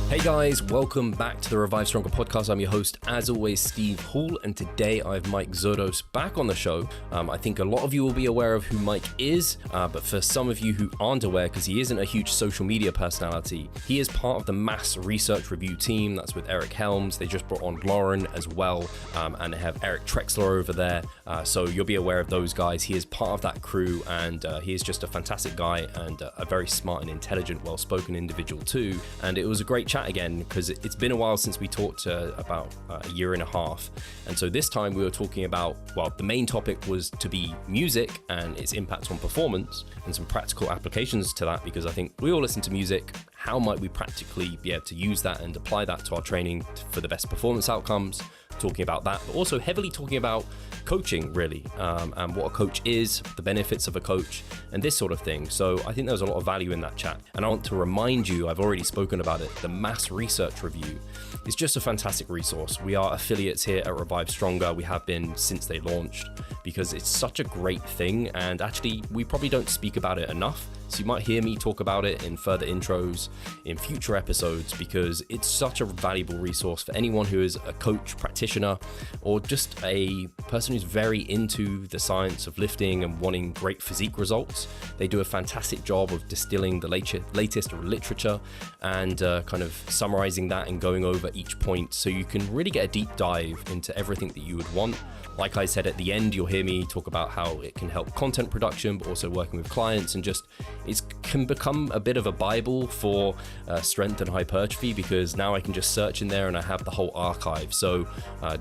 Hey guys, welcome back to the Revive Stronger podcast. I'm your host, as always, Steve Hall, and today I have Mike Zourdos back on the show. I think a lot of you will be aware of who Mike is, but for some of you who aren't aware, because he isn't a huge social media personality, he is part of the mass research review team. That's with Eric Helms. They just brought on Lauren as well, and they have Eric Trexler over there. So you'll be aware of those guys. He is part of that crew, and he is just a fantastic guy and a very smart and intelligent, well-spoken individual too. And it was a great chat again, because it's been a while since we talked about a year and a half. And so this time we were talking about, well, the main topic was to be music and its impact on performance and some practical applications to that, because I think we all listen to music. How might we practically be able to use that and apply that to our training for the best performance outcomes? Talking about that, but also heavily talking about coaching, really, and what a coach is, the benefits of a coach, and this sort of thing. So I think there's a lot of value in that chat. And I want to remind you, I've already spoken about it, the Mass Research Review is just a fantastic resource. We are affiliates here at Revive Stronger. We have been since they launched, because it's such a great thing, and actually we probably don't speak about it enough. So you might hear me talk about it in further intros in future episodes, because it's such a valuable resource for anyone who is a coach, practitioner, or just a person who's very into the science of lifting and wanting great physique results. They do a fantastic job of distilling the latest literature and kind of summarizing that and going over each point, so you can really get a deep dive into everything that you would want. Like I said, at the end, you'll hear me talk about how it can help content production, but also working with clients, and just it can become a bit of a Bible for strength and hypertrophy, because now I can just search in there and I have the whole archive. So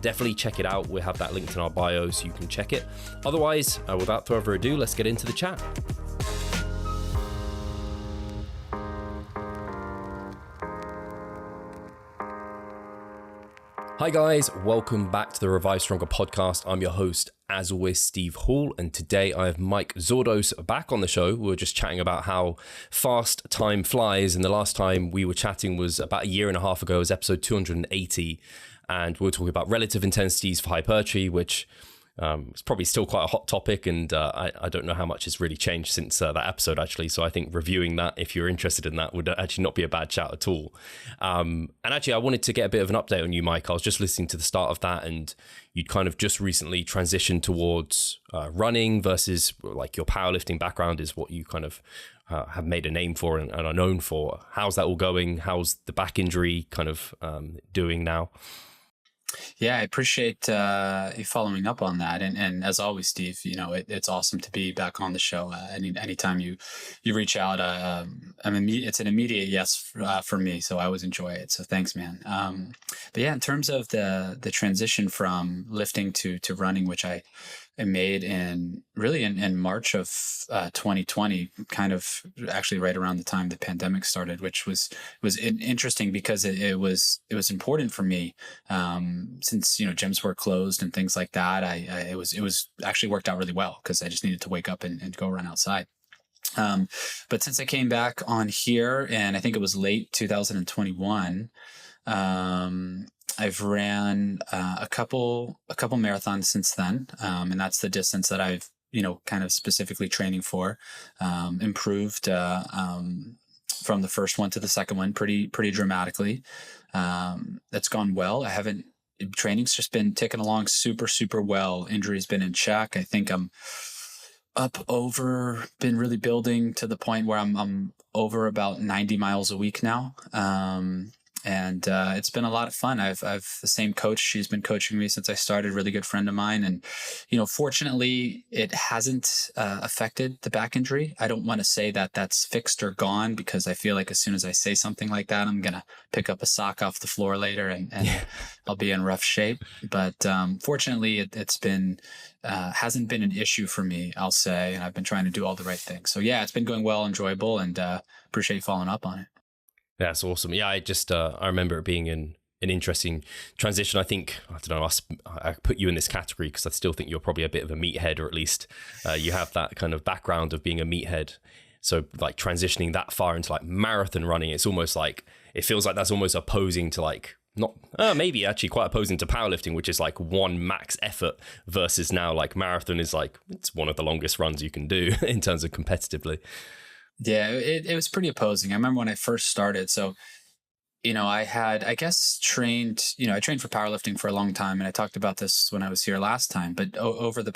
definitely check it out. We'll have that linked in our bio so you can check it. Otherwise, without further ado, let's get into the chat. Hi guys, welcome back to the Revive Stronger podcast. I'm your host, as always, Steve Hall, and today I have Mike Zourdos back on the show. We were just chatting about how fast time flies, and the last time we were chatting was about a year and a half ago. It was episode 280, and we were talking about relative intensities for hypertrophy, which it's probably still quite a hot topic, and I don't know how much has really changed since that episode, actually. So I think reviewing that, if you're interested in that, would actually not be a bad chat at all. And actually, I wanted to get a bit of an update on you, Mike. I was just listening to the start of that, and you'd kind of just recently transitioned towards running versus like your powerlifting background is what you kind of have made a name for and are known for. How's that all going? How's the back injury kind of doing now? Yeah, I appreciate you following up on that. And as always, Steve, you know, it's awesome to be back on the show. Anytime you reach out, it's an immediate yes for me. So I always enjoy it. So thanks, man. But yeah, in terms of the transition from lifting to running, which I made in March of 2020, kind of actually right around the time the pandemic started, which was interesting because it was important for me, since gyms were closed and things like that. It was actually worked out really well, because I just needed to wake up and go run outside. But since I came back on here, and I think it was late 2021, I've ran a couple marathons since then, and that's the distance that I've kind of specifically training for. Improved from the first one to the second one pretty dramatically. That's gone well. Training's just been ticking along super well. Injury's been in check. I think I'm been really building to the point where I'm over about 90 miles a week now. And it's been a lot of fun. I've the same coach. She's been coaching me since I started, really good friend of mine. And, fortunately it hasn't affected the back injury. I don't want to say that that's fixed or gone, because I feel like as soon as I say something like that, I'm going to pick up a sock off the floor later and I'll be in rough shape. But fortunately it's been, hasn't been an issue for me, I'll say. And I've been trying to do all the right things. So yeah, it's been going well, enjoyable, and appreciate you following up on it. That's awesome. Yeah, I remember it being an interesting transition. I think, I don't know, I put you in this category because I still think you're probably a bit of a meathead, or at least you have that kind of background of being a meathead. So like transitioning that far into like marathon running, it's almost like, it feels like that's almost opposing to like, not maybe actually quite opposing to powerlifting, which is like one max effort, versus now like marathon is like, it's one of the longest runs you can do in terms of competitively. Yeah, it was pretty opposing. I remember when I first started. So I guess I trained for powerlifting for a long time, and I talked about this when I was here last time, but over the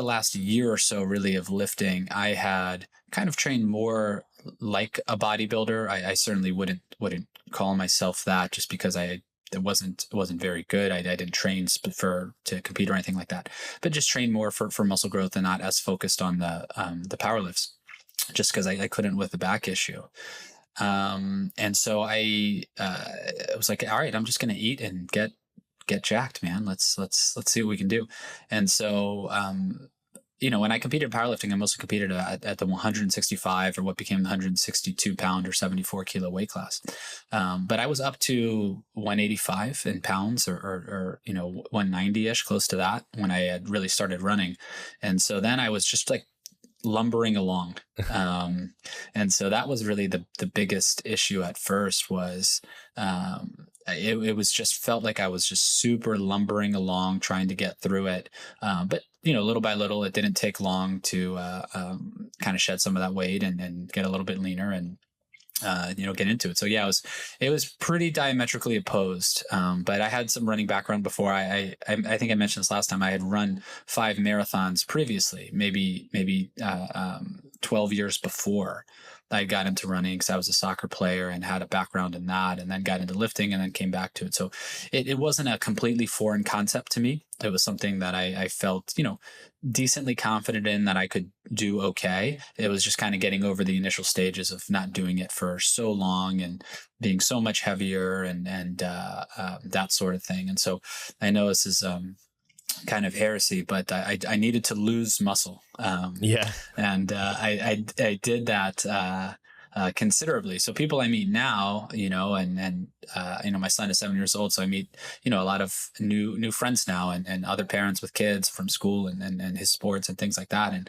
last year or so really of lifting, I had kind of trained more like a bodybuilder. I certainly wouldn't call myself that, just because it wasn't very good. I didn't train to compete or anything like that, but just trained more for muscle growth and not as focused on the power lifts, just because I couldn't with the back issue. And so I was like, all right, I'm just going to eat and get jacked, man. Let's see what we can do. And so, when I competed in powerlifting, I mostly competed at the 165, or what became the 162 pound or 74 kilo weight class. But I was up to 185 in pounds, or 190 ish, close to that, when I had really started running. And so then I was just like lumbering along. And so that was really the biggest issue at first. Was it was just felt like I was just super lumbering along, trying to get through it. But little by little, it didn't take long to kind of shed some of that weight and get a little bit leaner and get into it. So yeah, it was pretty diametrically opposed. But I had some running background before. I think I mentioned this last time. I had run 5 marathons previously, maybe 12 years before I got into running, because I was a soccer player and had a background in that, and then got into lifting and then came back to it. So it wasn't a completely foreign concept to me. It was something that I felt, decently confident in, that I could do okay. It was just kind of getting over the initial stages of not doing it for so long and being so much heavier and that sort of thing. And so I know this is kind of heresy, but I needed to lose muscle. And I did that considerably. So people I meet now, and my son is 7 years old, so I meet a lot of new friends now, and other parents with kids from school and his sports and things like that. And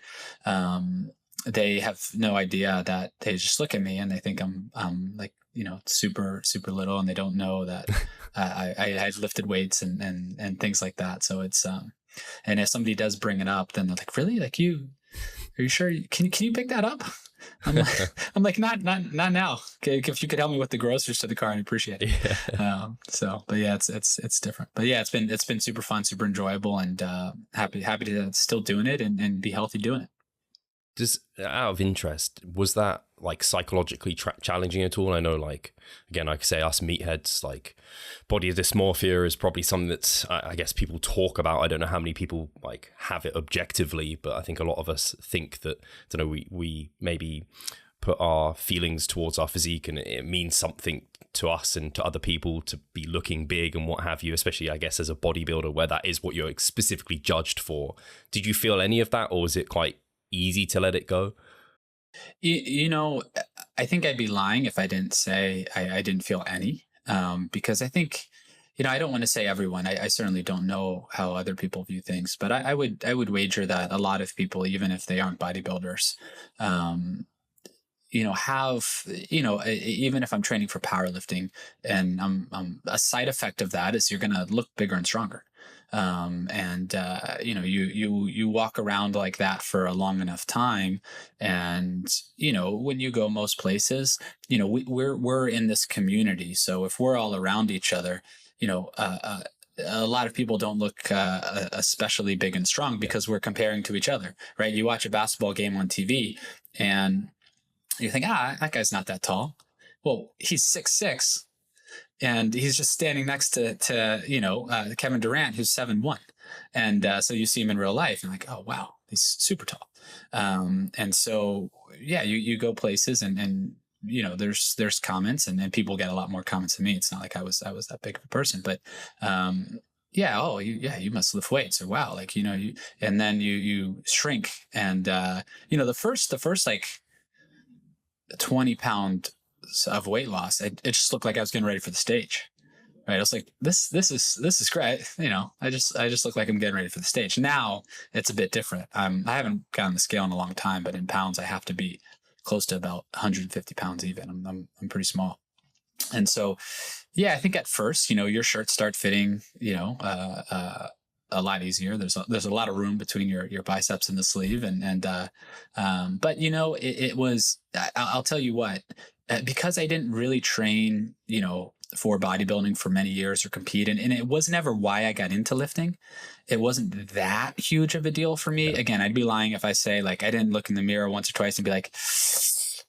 they have no idea that. They just look at me and they think I'm like super little, and they don't know that I had lifted weights and things like that. So it's and if somebody does bring it up, then they're like, really, like, are you sure? Can you pick that up? I'm like, not now. Okay, if you could help me with the groceries to the car, I'd appreciate it. Yeah. But yeah, it's different. But yeah, it's been super fun, super enjoyable, and happy to still doing it and be healthy doing it. Just out of interest, was that like psychologically challenging at all? I know, like, again, I could say us meatheads, like, body dysmorphia is probably something that I guess people talk about. I don't know how many people like have it objectively, but I think a lot of us think that, I don't know, we maybe put our feelings towards our physique and it means something to us and to other people to be looking big and what have you, especially I guess as a bodybuilder, where that is what you're specifically judged for. Did you feel any of that, or was it quite easy to let it go? I think I'd be lying if I didn't say I didn't feel any, because I think, I don't want to say everyone. I certainly don't know how other people view things, but I would wager that a lot of people, even if they aren't bodybuilders, even if I'm training for powerlifting, and I'm a side effect of that is you're going to look bigger and stronger. You walk around like that for a long enough time. And, when you go most places, we're in this community. So if we're all around each other, a lot of people don't look especially big and strong because we're comparing to each other, right? You watch a basketball game on TV and you think, that guy's not that tall. Well, he's 6'6". And he's just standing next to Kevin Durant, who's 7'1". And so you see him in real life and like, oh, wow, he's super tall. And so, yeah, you go places and there's comments and people get a lot more comments than me. It's not like I was that big of a person, but you must lift weights, or wow, like, and then you shrink. And, the first like 20 pound of weight loss, it just looked like I was getting ready for the stage, right? I was like, this is great. I just look like I'm getting ready for the stage. Now it's a bit different. I haven't gotten the scale in a long time, but in pounds, I have to be close to about 150 pounds even. I'm pretty small. And so, yeah, I think at first, your shirts start fitting, a lot easier. There's a lot of room between your biceps and the sleeve, but it was. I'll tell you what, because I didn't really train, for bodybuilding for many years or compete, and it was never why I got into lifting. It wasn't that huge of a deal for me. Again, I'd be lying if I say like I didn't look in the mirror once or twice and be like,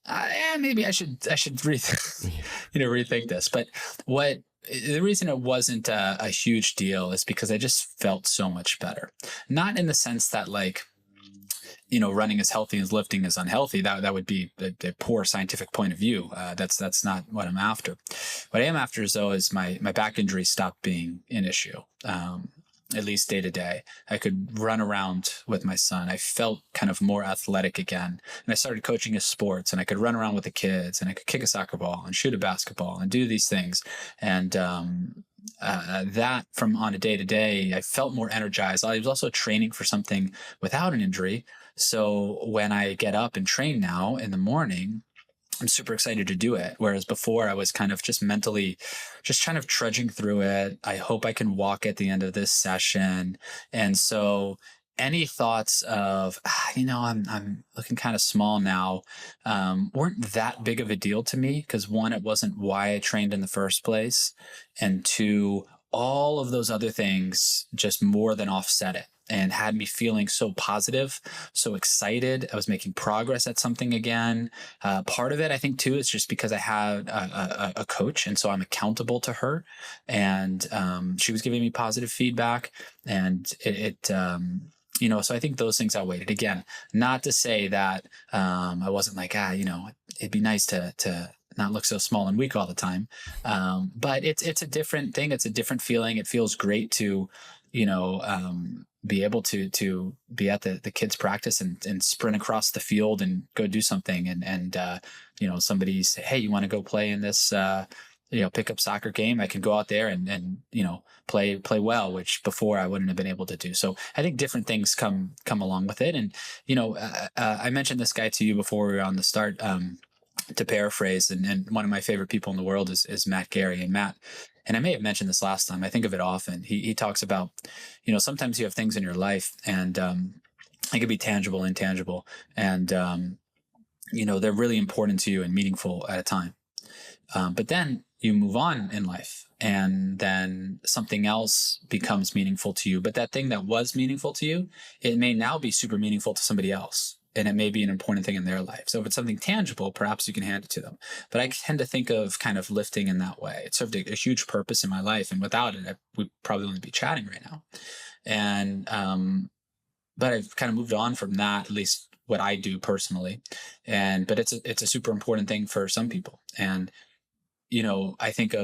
yeah, maybe I should rethink this. But the reason it wasn't a huge deal is because I just felt so much better. Not in the sense that like, running as healthy as lifting is unhealthy. That would be a poor scientific point of view. That's not what I'm after. What I am after though is my back injury stopped being an issue. At least day to day, I could run around with my son. I felt kind of more athletic again. And I started coaching his sports, and I could run around with the kids, and I could kick a soccer ball and shoot a basketball and do these things. And that from on a day to day, I felt more energized. I was also training for something without an injury. So when I get up and train now in the morning, I'm super excited to do it. Whereas before I was kind of just mentally just kind of trudging through it. I hope I can walk at the end of this session. And so any thoughts of, I'm looking kind of small now, weren't that big of a deal to me. Because one, it wasn't why I trained in the first place. And two, all of those other things just more than offset it and had me feeling so positive, so excited. I was making progress at something again. Part of it, I think, too, is just because I had a coach, and so I'm accountable to her. And she was giving me positive feedback, and so I think those things outweighed it. Again, not to say that I wasn't like, it'd be nice to not look so small and weak all the time. But it's a different thing. It's a different feeling. It feels great to, be able to be at the kids' practice and sprint across the field and go do something. And somebody say, hey, you want to go play in this, pickup soccer game? I can go out there and play well, which before I wouldn't have been able to do. So I think different things come along with it. And, I mentioned this guy to you before we were on the start, to paraphrase, and one of my favorite people in the world is Matt Gary. And Matt, and I may have mentioned this last time, I think of it often. He talks about, sometimes you have things in your life, and it could be tangible, intangible, and they're really important to you and meaningful at a time. But then you move on in life, and then something else becomes meaningful to you. But that thing that was meaningful to you, it may now be super meaningful to somebody else. And it may be an important thing in their life. So if it's something tangible, perhaps you can hand it to them. But I tend to think of kind of lifting in that way. It served a huge purpose in my life. And without it, we'd probably only be chatting right now. And, but I've kind of moved on from that, at least what I do personally. But it's a super important thing for some people. And, I think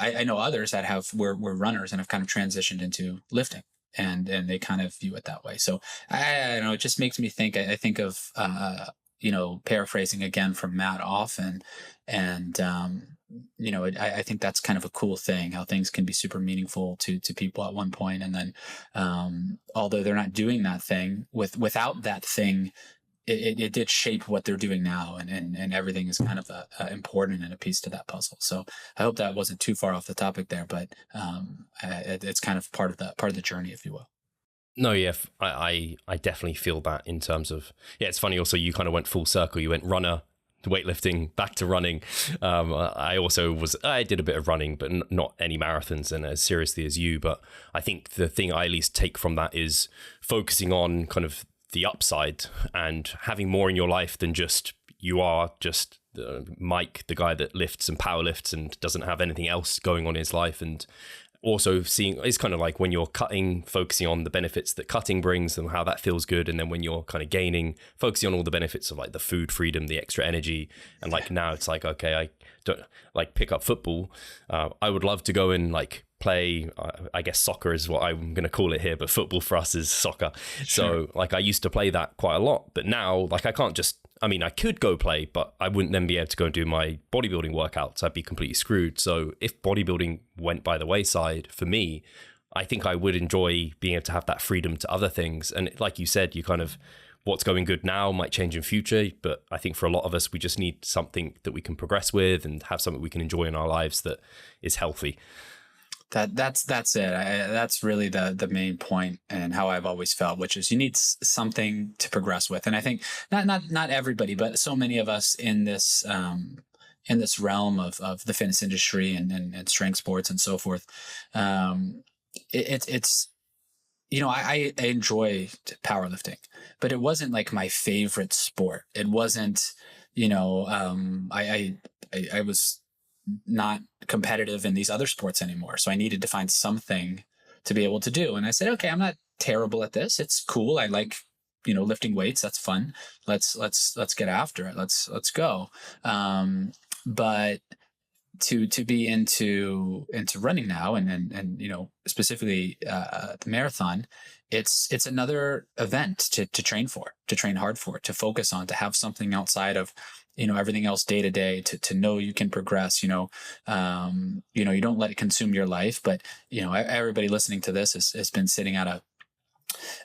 I know others that were runners and have kind of transitioned into lifting. And they kind of view it that way. So I don't know, it just makes me think. I think of, paraphrasing again from Matt often. And, I think that's kind of a cool thing, how things can be super meaningful to people at one point. And then, although they're not doing that thing without that thing, it did shape what they're doing now, and everything is kind of important and a piece to that puzzle. So I hope that wasn't too far off the topic there, but it's kind of part of the journey, if you will. No, yeah, I definitely feel that in terms of, it's funny also, you kind of went full circle. You went runner, weightlifting, back to running. I did a bit of running, but not any marathons and as seriously as you. But I think the thing I at least take from that is focusing on kind of the upside and having more in your life than just you are just Mike, the guy that lifts and power lifts and doesn't have anything else going on in his life. And also seeing, it's kind of like when you're cutting, focusing on the benefits that cutting brings and how that feels good. And then when you're kind of gaining, focusing on all the benefits of like the food freedom, the extra energy. And like now it's like, okay, I don't like pick up football. I would love to go and like play, I guess soccer is what I'm going to call it here, but football for us is soccer. Sure. So like I used to play that quite a lot, but now like I could go play, but I wouldn't then be able to go and do my bodybuilding workouts. I'd be completely screwed. So if bodybuilding went by the wayside for me, I think I would enjoy being able to have that freedom to other things. And like you said, you kind of, what's going good now might change in future, but I think for a lot of us, we just need something that we can progress with and have something we can enjoy in our lives that is healthy. That's it. That's really the main point, and how I've always felt, which is you need something to progress with. And I think not everybody, but so many of us in this realm of the fitness industry and strength sports and so forth, it's I enjoy powerlifting, but it wasn't like my favorite sport. It wasn't, I was not competitive in these other sports anymore. So I needed to find something to be able to do. And I said, okay, I'm not terrible at this. It's cool. I like, lifting weights. That's fun. Let's get after it. Let's go. But to be into running now and specifically the marathon, it's another event to train for, to train hard for, to focus on, to have something outside of everything else day to day, to know you can progress. You don't let it consume your life. But everybody listening to this has been sitting at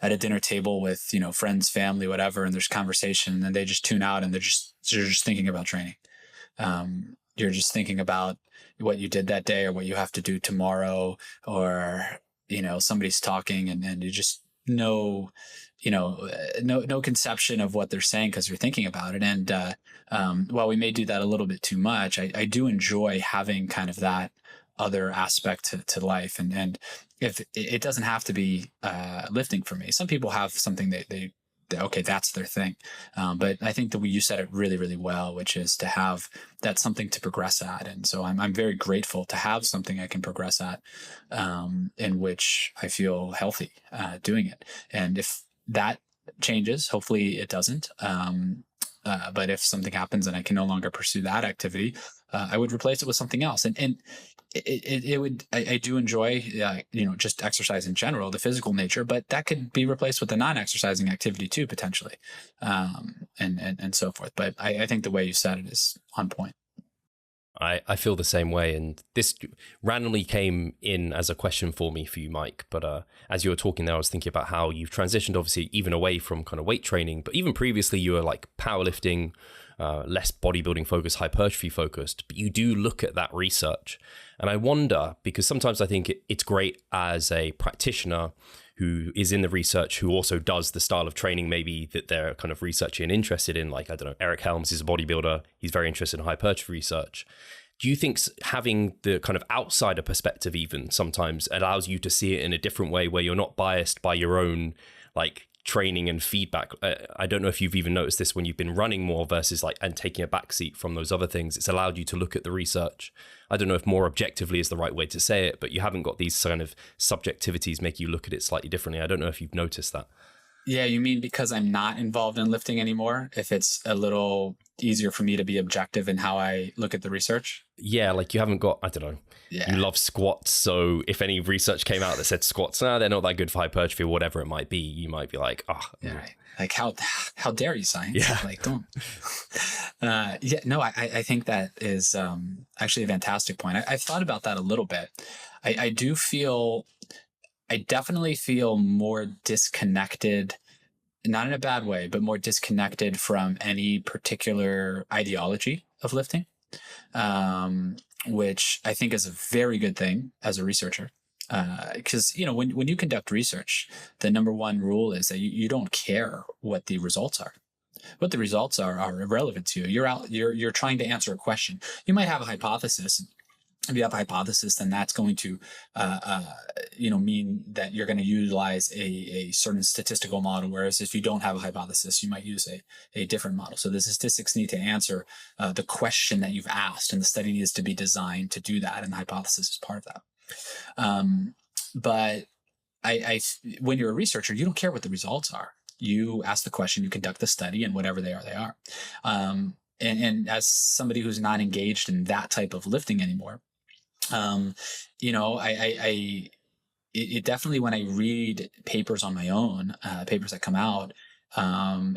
a dinner table with friends, family, whatever, and there's conversation, and they just tune out and they're just thinking about training. You're just thinking about what you did that day or what you have to do tomorrow, or, somebody's talking and you just no conception of what they're saying because you're thinking about it. And while we may do that a little bit too much, I do enjoy having kind of that other aspect to life. And if it doesn't have to be lifting for me. Some people have something okay, that's their thing. But I think that you said it really, really well, which is to have that something to progress at. And so I'm very grateful to have something I can progress at, in which I feel healthy doing it. And if that changes, hopefully it doesn't. But if something happens and I can no longer pursue that activity, I would replace it with something else. And it would, I do enjoy, just exercise in general, the physical nature, but that could be replaced with a non-exercising activity too, potentially. And so forth. But I think the way you said it is on point. I feel the same way. And this randomly came in as a question for you, Mike. But as you were talking there, I was thinking about how you've transitioned, obviously, even away from kind of weight training. But even previously, you were like powerlifting, less bodybuilding focused, hypertrophy focused. But you do look at that research. And I wonder, because sometimes I think it's great as a practitioner who is in the research, who also does the style of training maybe that they're kind of researching and interested in. Like, I don't know, Eric Helms is a bodybuilder. He's very interested in hypertrophy research. Do you think having the kind of outsider perspective even sometimes allows you to see it in a different way, where you're not biased by your own like training and feedback? I don't know if you've even noticed this when you've been running more versus like and taking a backseat from those other things. It's allowed you to look at the research. I don't know if more objectively is the right way to say it, but you haven't got these kind of subjectivities make you look at it slightly differently. I don't know if you've noticed that. Yeah, you mean because I'm not involved in lifting anymore, if it's a little easier for me to be objective in how I look at the research? Yeah, like you haven't got, I don't know, yeah. You love squats. So if any research came out that said squats, they're not that good for hypertrophy or whatever it might be, you might be like, yeah, right. Like how dare you, science? Yeah. Like, don't. I think that is actually a fantastic point. I've thought about that a little bit. I definitely feel more disconnected, not in a bad way, but more disconnected from any particular ideology of lifting, which I think is a very good thing as a researcher. Because, when you conduct research, the number one rule is that you don't care what the results are. What the results are irrelevant to you. You're trying to answer a question. You might have a hypothesis. If you have a hypothesis, then that's going to, mean that you're going to utilize a certain statistical model. Whereas if you don't have a hypothesis, you might use a different model. So the statistics need to answer the question that you've asked, and the study needs to be designed to do that. And the hypothesis is part of that. But when you're a researcher, you don't care what the results are. You ask the question, you conduct the study, and whatever they are. And as somebody who's not engaged in that type of lifting anymore, it definitely, when I read papers on my own, papers that come out,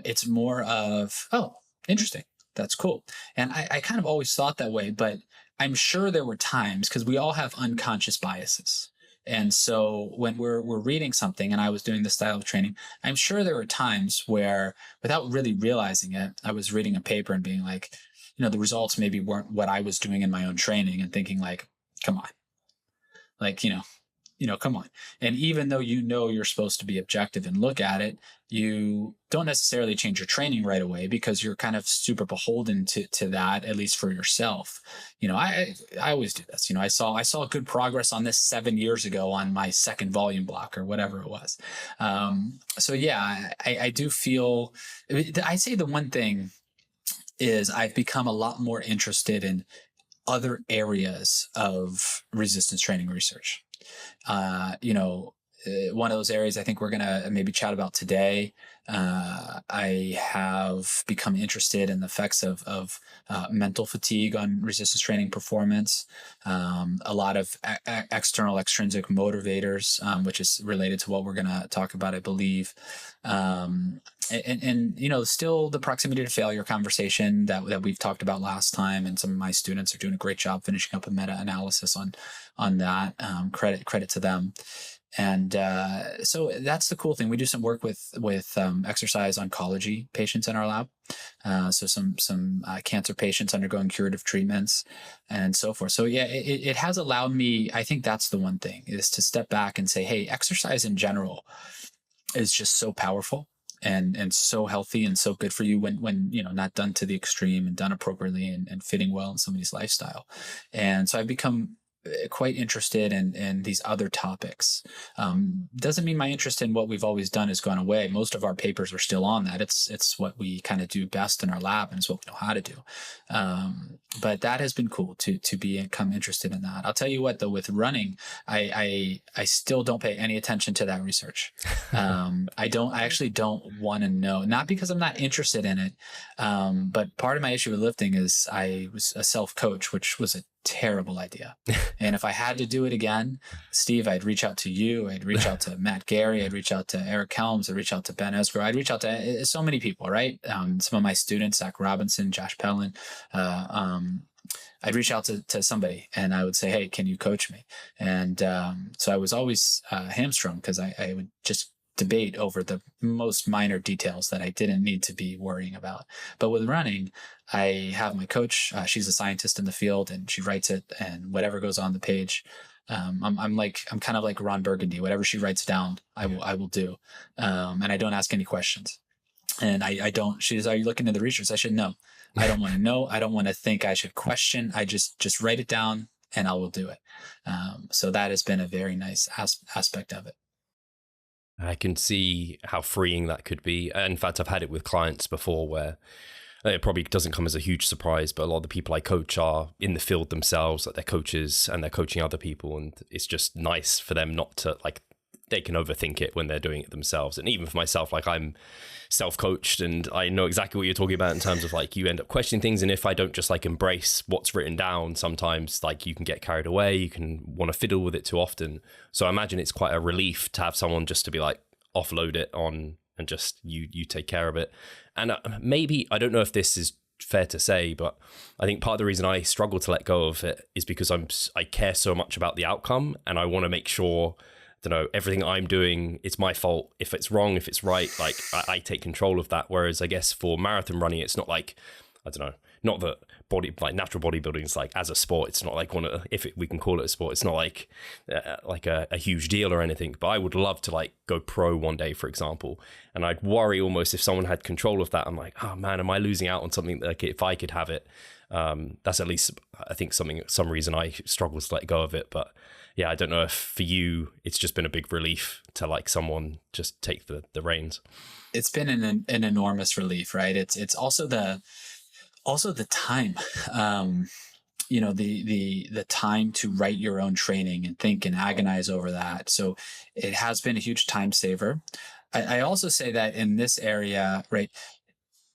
it's more of, oh, interesting. That's cool. And I kind of always thought that way, but I'm sure there were times, because we all have unconscious biases. And so when we're reading something, and I was doing this style of training, I'm sure there were times where, without really realizing it, I was reading a paper and being like, the results maybe weren't what I was doing in my own training, and thinking like, come on, Like, come on. And even though you're supposed to be objective and look at it, you don't necessarily change your training right away because you're kind of super beholden to that, at least for yourself. I always do this. I saw good progress on this 7 years ago on my second volume block or whatever it was. So yeah, I do feel, I say the one thing is I've become a lot more interested in other areas of resistance training research. One of those areas I think we're going to maybe chat about today. I have become interested in the effects of mental fatigue on resistance training performance. A lot of external extrinsic motivators, which is related to what we're going to talk about, I believe. Still the proximity to failure conversation that we've talked about last time, and some of my students are doing a great job finishing up a meta-analysis on that. Credit to them. And so that's the cool thing. We do some work with exercise oncology patients in our lab. So some cancer patients undergoing curative treatments and so forth. So yeah, it has allowed me, I think that's the one thing, is to step back and say, hey, exercise in general is just so powerful and so healthy and so good for you when not done to the extreme and done appropriately and fitting well in somebody's lifestyle. And so I've become quite interested in these other topics. Doesn't mean my interest in what we've always done has gone away. Most of our papers are still on that. It's what we kind of do best in our lab, and it's what we know how to do. But that has been cool to become interested in that. I'll tell you what, though, with running, I still don't pay any attention to that research. I actually don't want to know, not because I'm not interested in it, but part of my issue with lifting is I was a self-coach, which was a terrible idea. And if I had to do it again, Steve, I'd reach out to you. I'd reach out to Matt Gary. I'd reach out to Eric Helms. I'd reach out to Ben Esgro. I'd reach out to so many people, right? Some of my students, Zach Robinson, Josh Pellin. I'd reach out to somebody and I would say, hey, can you coach me? And so I was always hamstrung because I would just debate over the most minor details that I didn't need to be worrying about. But with running, I have my coach. She's a scientist in the field and she writes it, and whatever goes on the page, I'm kind of like Ron Burgundy. Whatever she writes down, I will do. And I don't ask any questions. And I don't, she says, are you looking at the research? I should know. I don't want to know. I don't want to think I should question. I just write it down and I will do it. So that has been a very nice aspect of it. I can see how freeing that could be. In fact, I've had it with clients before where it probably doesn't come as a huge surprise, but a lot of the people I coach are in the field themselves, like they're coaches and they're coaching other people. And it's just nice for them not to, like, they can overthink it when they're doing it themselves. And even for myself, like, I'm self-coached and I know exactly what you're talking about in terms of, like, you end up questioning things. And if I don't just, like, embrace what's written down, sometimes, like, you can get carried away. You can want to fiddle with it too often. So I imagine it's quite a relief to have someone just to be like, offload it on and just you take care of it. And maybe, I don't know if this is fair to say, but I think part of the reason I struggle to let go of it is because I care so much about the outcome and I want to make sure, everything I'm doing, it's my fault. If it's wrong, if it's right, like I take control of that. Whereas I guess for marathon running, it's not like, not that natural bodybuilding is like, as a sport, it's not like we can call it a sport, it's not like a huge deal or anything. But I would love to, like, go pro one day, for example. And I'd worry almost if someone had control of that. I'm like, oh man, am I losing out on something? Like, if I could have it, that's at least, I think, some reason I struggle to let go of it. But yeah, I don't know if for you, it's just been a big relief to, like, someone just take the reins. It's been an enormous relief, right? It's also the time, the time to write your own training and think and agonize over that. So it has been a huge time saver. I also say that in this area, right,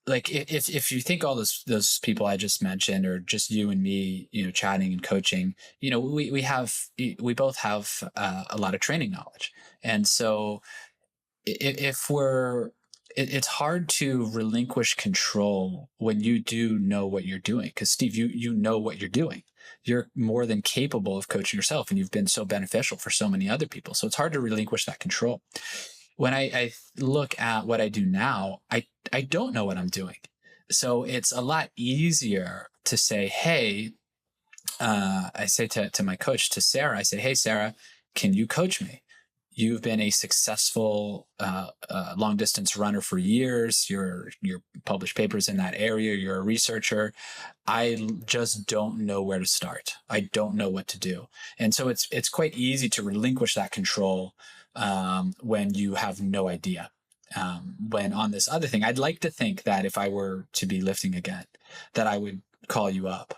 like if you think all those people I just mentioned, or just you and me, chatting and coaching, we both have a lot of training knowledge. And so it's hard to relinquish control when you do know what you're doing. Because Steve, you know what you're doing. You're more than capable of coaching yourself, and you've been so beneficial for so many other people. So it's hard to relinquish that control. When I look at what I do now, I don't know what I'm doing. So it's a lot easier to say, hey, I say to my coach, to Sarah, I say, hey, Sarah, can you coach me? You've been a successful long distance runner for years. You're published papers in that area. You're a researcher. I just don't know where to start. I don't know what to do. And so it's quite easy to relinquish that control when you have no idea. When on this other thing, I'd like to think that if I were to be lifting again, that I would call you up.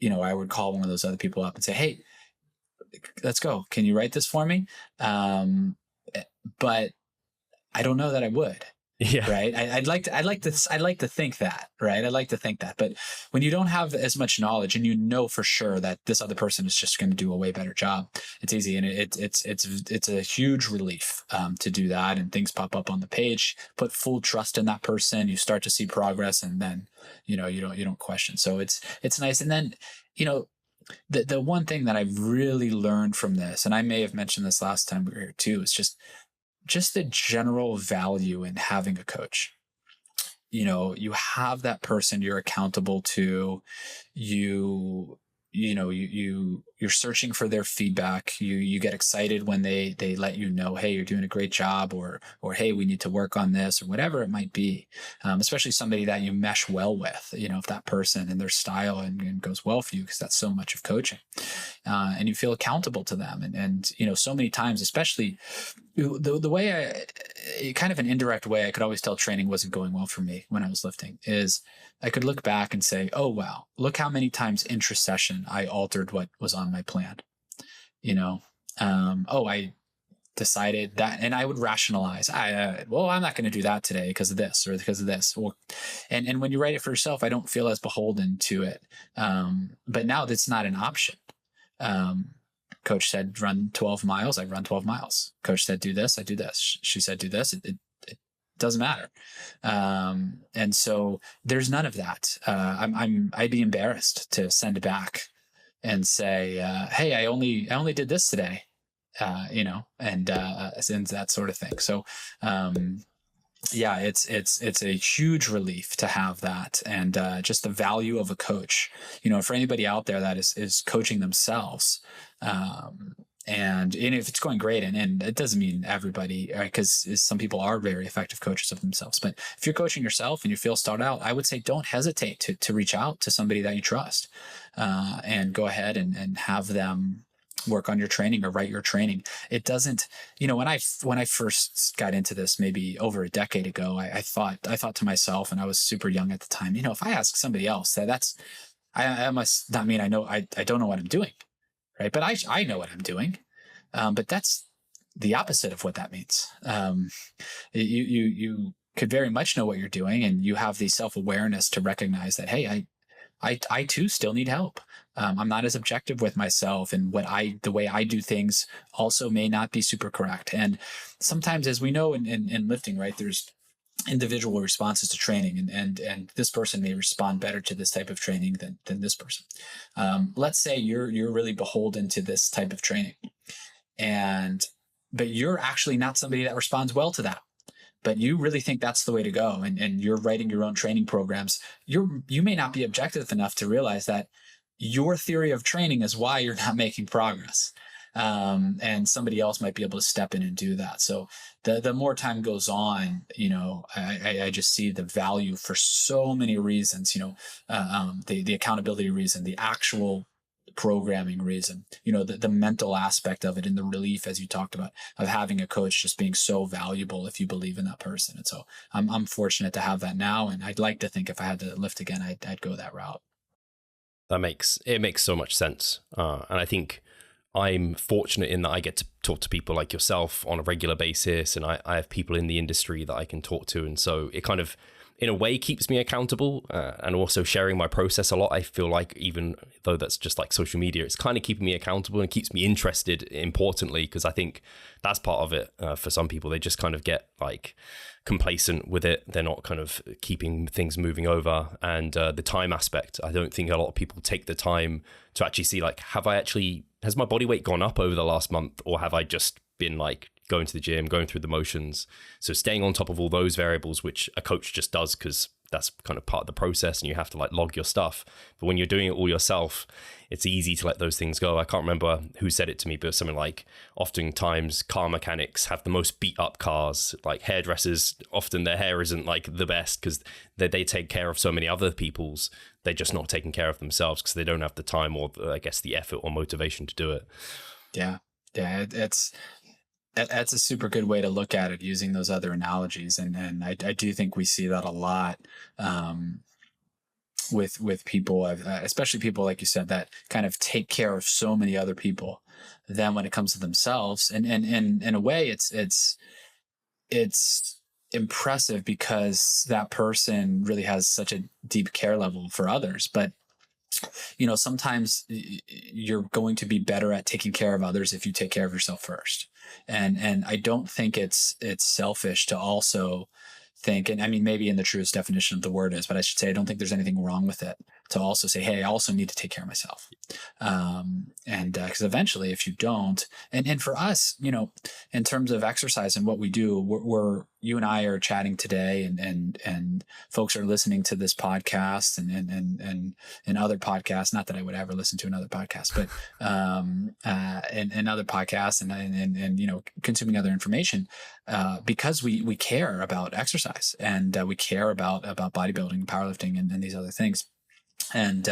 I would call one of those other people up and say, hey, let's go. Can you write this for me? But I don't know that I would. Yeah. Right. I'd like to think that, right. I'd like to think that, but when you don't have as much knowledge and you know for sure that this other person is just going to do a way better job, it's easy. And it's a huge relief to do that. And things pop up on the page, put full trust in that person. You start to see progress, and then, you don't question. So it's nice. And then, the one thing that I've really learned from this, and I may have mentioned this last time we were here too, is just the general value in having a coach. You have that person you're accountable to. You're searching for their feedback. You get excited when they let you know, hey, you're doing a great job, or hey, we need to work on this, or whatever it might be. Especially somebody that you mesh well with, if that person and their style and goes well for you, because that's so much of coaching. And you feel accountable to them. And so many times, especially the way kind of an indirect way I could always tell training wasn't going well for me when I was lifting is I could look back and say, oh, wow, look how many times intra-session I altered what was on my plan. I decided that, and I would rationalize, I'm not going to do that today because of this or because of this. And when you write it for yourself, I don't feel as beholden to it. But now that's not an option. Coach said, run 12 miles. I run 12 miles. Coach said, do this. I do this. She said, do this. It doesn't matter. And so there's none of that. I'd be embarrassed to send it back and say, hey, I only did this today, and that sort of thing. So, it's a huge relief to have that. And, just the value of a coach, for anybody out there that is coaching themselves, and if it's going great, and it doesn't mean everybody, right? Because some people are very effective coaches of themselves. But if you're coaching yourself and you feel stalled out, I would say don't hesitate to reach out to somebody that you trust, and go ahead and have them work on your training or write your training. It doesn't, when I first got into this maybe over a decade ago, I thought to myself, and I was super young at the time, if I ask somebody else I must not mean I don't know what I'm doing. Right. But I know what I'm doing. But that's the opposite of what that means. You could very much know what you're doing, and you have the self-awareness to recognize that, hey, I too still need help. I'm not as objective with myself, and the way I do things also may not be super correct. And sometimes, as we know in lifting, right, there's individual responses to training, and this person may respond better to this type of training than this person. Let's say you're really beholden to this type of training, but you're actually not somebody that responds well to that, but you really think that's the way to go, and you're writing your own training programs. You may not be objective enough to realize that your theory of training is why you're not making progress. And somebody else might be able to step in and do that. So the more time goes on, I just see the value for so many reasons, the accountability reason, the actual programming reason, the mental aspect of it, and the relief, as you talked about, of having a coach just being so valuable if you believe in that person. And so I'm fortunate to have that now. And I'd like to think if I had to lift again, I'd go that route. It makes so much sense. And I think I'm fortunate in that I get to talk to people like yourself on a regular basis, and I have people in the industry that I can talk to. And so it kind of, in a way, keeps me accountable, and also sharing my process a lot. I feel like, even though that's just like social media, it's kind of keeping me accountable and keeps me interested, importantly, because I think that's part of it. For some people, they just kind of get like complacent with it. They're not kind of keeping things moving over. And the time aspect, I don't think a lot of people take the time to actually see, like, has my body weight gone up over the last month, or have I just been like going to the gym, going through the motions? So staying on top of all those variables, which a coach just does because that's kind of part of the process, and you have to like log your stuff. But when you're doing it all yourself, it's easy to let those things go. I can't remember who said it to me, but something like, oftentimes car mechanics have the most beat up cars. Like hairdressers, often their hair isn't like the best because they take care of so many other people's. They're just not taking care of themselves because they don't have the time or I guess the effort or motivation to do it. Yeah. That's a super good way to look at it, using those other analogies. And I do think we see that a lot, with people, especially people, like you said, that kind of take care of so many other people. Then when it comes to themselves, and in a way, it's impressive because that person really has such a deep care level for others. But sometimes you're going to be better at taking care of others if you take care of yourself first. And I don't think it's selfish to also think, and I mean, maybe in the truest definition of the word is, but I should say, I don't think there's anything wrong with it to also say, hey, I also need to take care of myself. And because eventually if you don't, and for us, in terms of exercise and what we do, we're you and I are chatting today, and folks are listening to this podcast and other podcasts. Not that I would ever listen to another podcast, but and other podcasts and consuming other information, because we care about exercise, and we care about bodybuilding, powerlifting, and these other things, and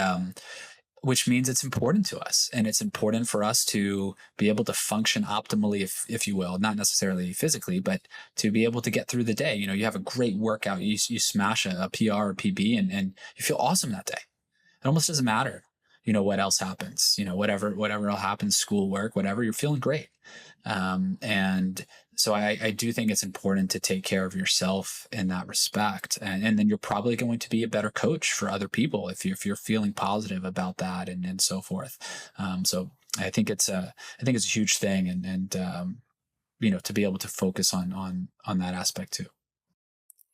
which means it's important to us, and it's important for us to be able to function optimally, if you will, not necessarily physically, but to be able to get through the day. You have a great workout, you smash a PR or PB, and you feel awesome that day. It almost doesn't matter, what else happens, whatever else happens, schoolwork, whatever, you're feeling great. And so I do think it's important to take care of yourself in that respect. And then you're probably going to be a better coach for other people if you're feeling positive about that, and so forth. So I think it's a huge thing, and to be able to focus on that aspect too.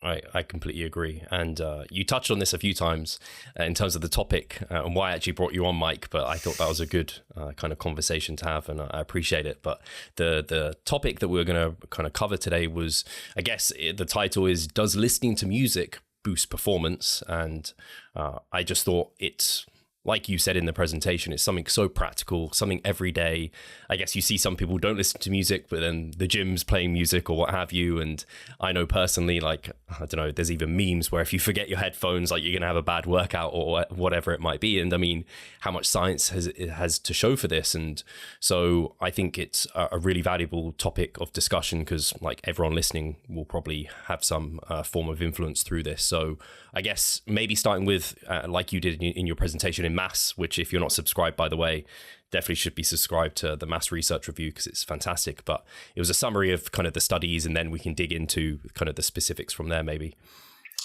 I completely agree. And you touched on this a few times in terms of the topic and why I actually brought you on, Mike, but I thought that was a good kind of conversation to have, and I appreciate it. But the topic that we're going to kind of cover today was, I guess the title is, does listening to music boost performance? And I just thought it's, like you said in the presentation, it's something so practical, something every day. I guess you see some people don't listen to music, but then the gym's playing music or what have you. And I know personally, like, I don't know, there's even memes where if you forget your headphones, like, you're going to have a bad workout or whatever it might be. And I mean, how much science has to show for this. And so I think it's a really valuable topic of discussion, because like everyone listening will probably have some form of influence through this. So I guess maybe starting with, like you did in your presentation in Mass, which if you're not subscribed, by the way, definitely should be subscribed to the Mass Research Review because it's fantastic. But it was a summary of kind of the studies, and then we can dig into kind of the specifics from there, maybe.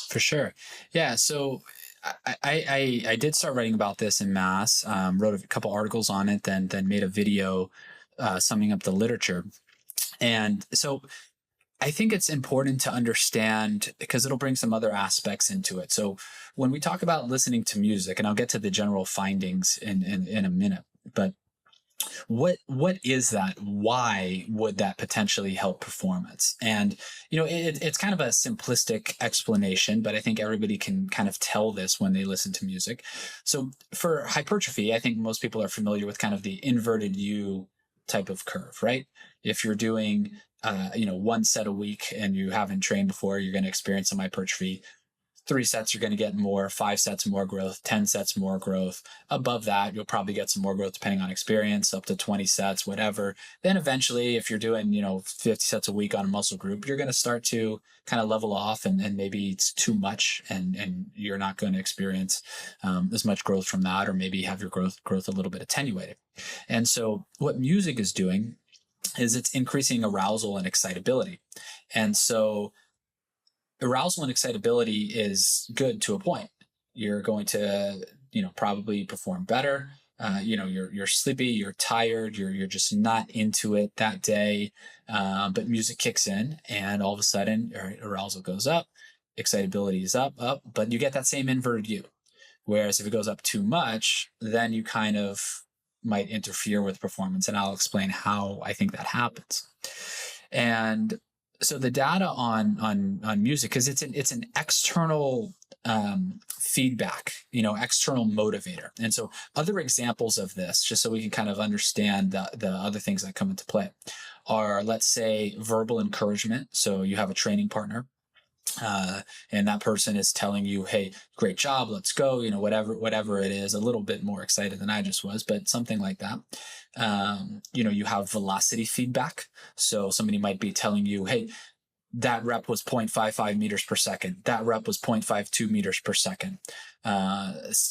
For sure. Yeah. So I did start writing about this in Mass, wrote a couple articles on it, then made a video summing up the literature. And so I think it's important to understand, because it'll bring some other aspects into it. So when we talk about listening to music, and I'll get to the general findings in a minute, but what is that? Why would that potentially help performance? And it's kind of a simplistic explanation, but I think everybody can kind of tell this when they listen to music. So for hypertrophy, I think most people are familiar with kind of the inverted U type of curve, right? If you're doing one set a week and you haven't trained before, you're going to experience some hypertrophy. 3 sets, you're going to get more. 5 sets, more growth. 10 sets, more growth. Above that, you'll probably get some more growth depending on experience, up to 20 sets, whatever. Then eventually, if you're doing 50 sets a week on a muscle group, you're going to start to kind of level off, and maybe it's too much, and you're not going to experience as much growth from that, or maybe have your growth a little bit attenuated. And so what music is doing is it's increasing arousal and excitability. And so arousal and excitability is good to a point. You're going to, probably perform better. You're sleepy, you're tired, you're just not into it that day. But music kicks in, and all of a sudden, arousal goes up, excitability is up, but you get that same inverted U. Whereas if it goes up too much, then you kind of might interfere with performance. And I'll explain how I think that happens. And so the data on music, because it's an external feedback, external motivator. And so other examples of this, just so we can kind of understand the other things that come into play, are, let's say, verbal encouragement. So you have a training partner, and that person is telling you, hey, great job, let's go, whatever it is, a little bit more excited than I just was, but something like that. You have velocity feedback. So somebody might be telling you, hey, that rep was 0.55 meters per second. That rep was 0.52 meters per second.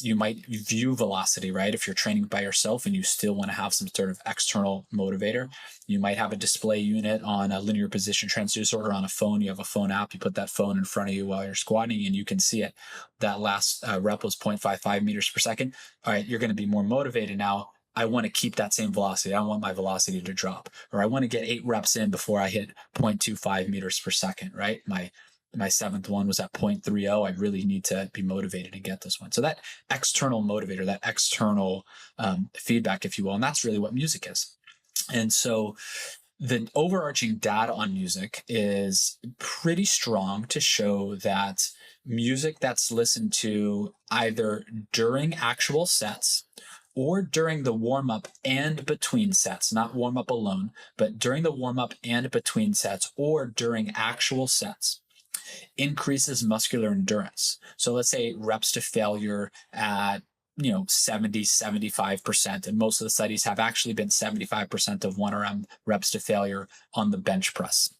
You might view velocity, right? If you're training by yourself and you still want to have some sort of external motivator, you might have a display unit on a linear position transducer or on a phone. You have a phone app. You put that phone in front of you while you're squatting and you can see it. That last rep was 0.55 meters per second. All right, you're going to be more motivated now. I want to keep that same velocity. I don't want my velocity to drop, or I want to get 8 reps in before I hit 0.25 meters per second, right? My 7th one was at 0.30. I really need to be motivated to get this one. So that external motivator, that external feedback, if you will, and that's really what music is. And so the overarching data on music is pretty strong to show that music that's listened to either during actual sets or during the warm-up and between sets, not warm-up alone, but during the warm-up and between sets or during actual sets, increases muscular endurance. So let's say reps to failure at 70, 75%. And most of the studies have actually been 75% of 1RM reps to failure on the bench press.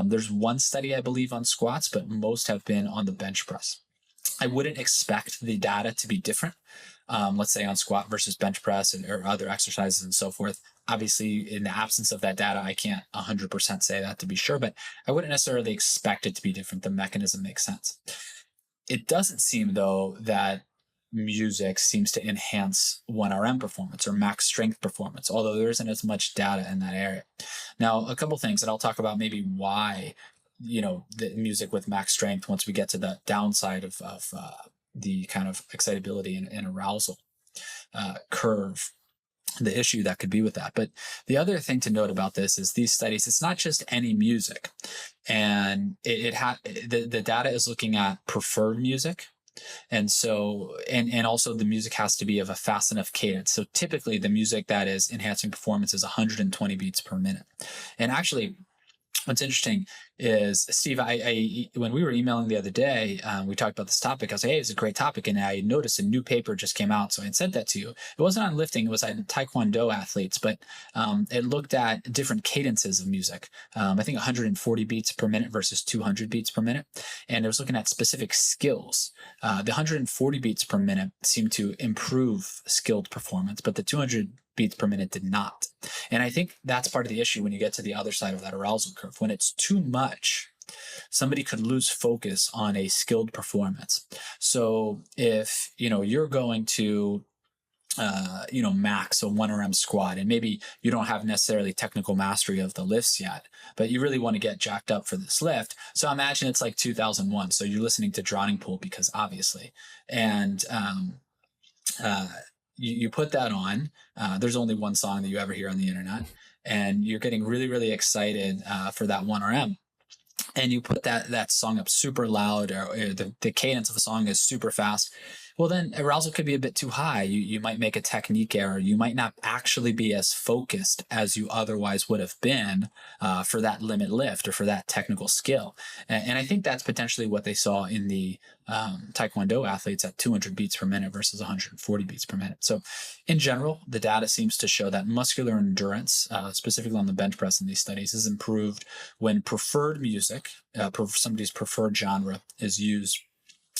There's one study, I believe, on squats, but most have been on the bench press. I wouldn't expect the data to be different. Let's say on squat versus bench press or other exercises and so forth. Obviously, in the absence of that data, I can't 100% say that to be sure, but I wouldn't necessarily expect it to be different. The mechanism makes sense. It doesn't seem, though, that music seems to enhance 1RM performance or max strength performance, although there isn't as much data in that area. Now, a couple things that I'll talk about maybe why, the music with max strength, once we get to the downside of the kind of excitability and arousal curve, the issue that could be with that. But the other thing to note about this is these studies, it's not just any music. And the data is looking at preferred music. And so, and also the music has to be of a fast enough cadence. So typically the music that is enhancing performance is 120 beats per minute. And actually, what's interesting is, Steve, I when we were emailing the other day, we talked about this topic. I was like, hey, it's a great topic. And I noticed a new paper just came out. So I had sent that to you. It wasn't on lifting. It was on Taekwondo athletes, but it looked at different cadences of music. I think 140 beats per minute versus 200 beats per minute. And it was looking at specific skills. The 140 beats per minute seemed to improve skilled performance, but the 200 beats per minute did not. And I think that's part of the issue when you get to the other side of that arousal curve. When it's too much, somebody could lose focus on a skilled performance. So if, you're going to, max a 1RM squat, and maybe you don't have necessarily technical mastery of the lifts yet, but you really want to get jacked up for this lift. So imagine it's like 2001. So you're listening to Drowning Pool, because obviously, and, you put that on. There's only one song that you ever hear on the internet, and you're getting really, really excited for that 1RM. And you put that song up super loud, or the cadence of the song is super fast. Well, then arousal could be a bit too high. You might make a technique error. You might not actually be as focused as you otherwise would have been for that limit lift or for that technical skill. And I think that's potentially what they saw in the Taekwondo athletes at 200 beats per minute versus 140 beats per minute. So in general, the data seems to show that muscular endurance, specifically on the bench press in these studies, is improved when preferred music, somebody's preferred genre, is used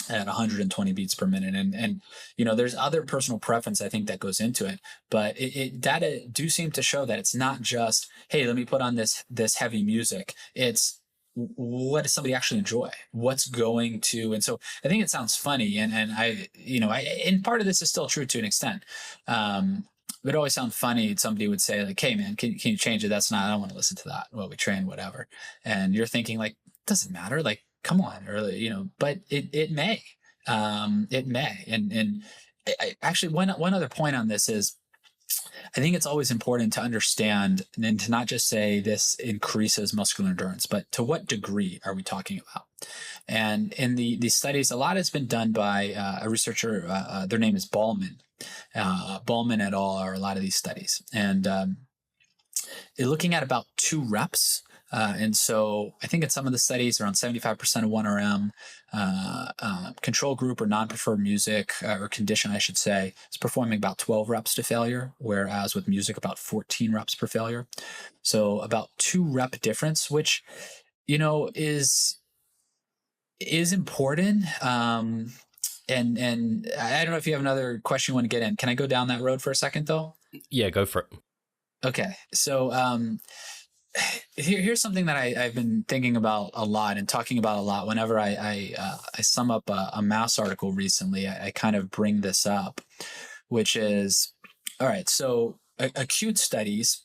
at 120 beats per minute. And there's other personal preference, I think, that goes into it, but data do seem to show that it's not just, hey, let me put on this heavy music. It's, what does somebody actually enjoy? What's going to, and so I think it sounds funny, and and part of this is still true to an extent. It always sounds funny. Somebody would say like, hey man, can you change it? I don't want to listen to that while we train, whatever. And you're thinking like, doesn't matter. Like, come on, or, but it may, And actually one other point on this is, I think it's always important to understand and to not just say this increases muscular endurance, but to what degree are we talking about? And in these studies, a lot has been done by a researcher, their name is Ballman. Ballman et al. Are a lot of these studies. And they're looking at about 2 reps. And so I think in some of the studies, around 75% of 1RM, control group or non-preferred music or condition, I should say, is performing about 12 reps to failure, whereas with music, about 14 reps per failure. So about 2 rep difference, which, is important. And I don't know if you have another question you want to get in. Can I go down that road for a second, though? Yeah, go for it. Okay. So here's something that I've been thinking about a lot and talking about a lot. Whenever I sum up a mass article recently, I kind of bring this up, which is, all right, so acute studies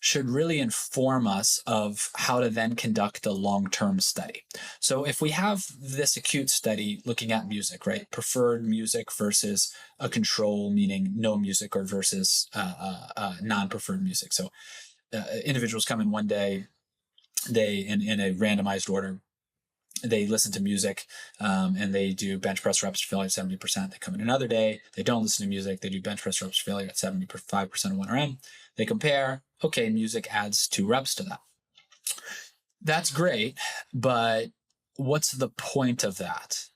should really inform us of how to then conduct a long-term study. So if we have this acute study looking at music, right, preferred music versus a control, meaning no music, or versus non-preferred music. So individuals come in one day, they in a randomized order, they listen to music and they do bench press reps to failure at 70%. They come in another day, they don't listen to music, they do bench press reps to failure at 75% of 1RM. They compare, okay, music adds 2 reps to that. That's great, but what's the point of that,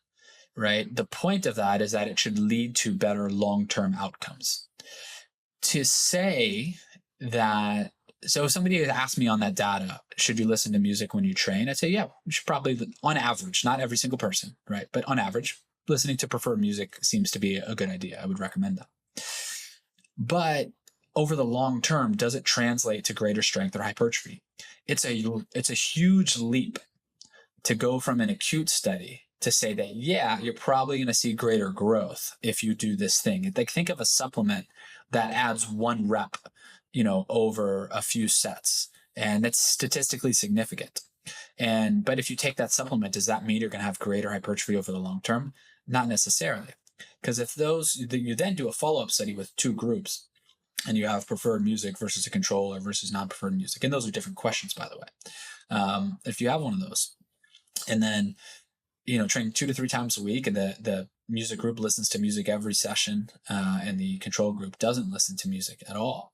right? The point of that is that it should lead to better long-term outcomes. To say that, so if somebody had asked me on that data, should you listen to music when you train? I'd say, yeah, you should probably, on average, not every single person, right? But on average, listening to preferred music seems to be a good idea. I would recommend that. But over the long term, does it translate to greater strength or hypertrophy? It's a huge leap to go from an acute study to say that, yeah, you're probably going to see greater growth if you do this thing. Like, think of a supplement that adds 1 rep, over a few sets, and that's statistically significant. But if you take that supplement, does that mean you're going to have greater hypertrophy over the long term? Not necessarily, because if you then do a follow-up study with 2 groups, and you have preferred music versus a controller versus non-preferred music, and those are different questions, by the way. If you have one of those, and then train 2 to 3 times a week, and the music group listens to music every session, and the control group doesn't listen to music at all,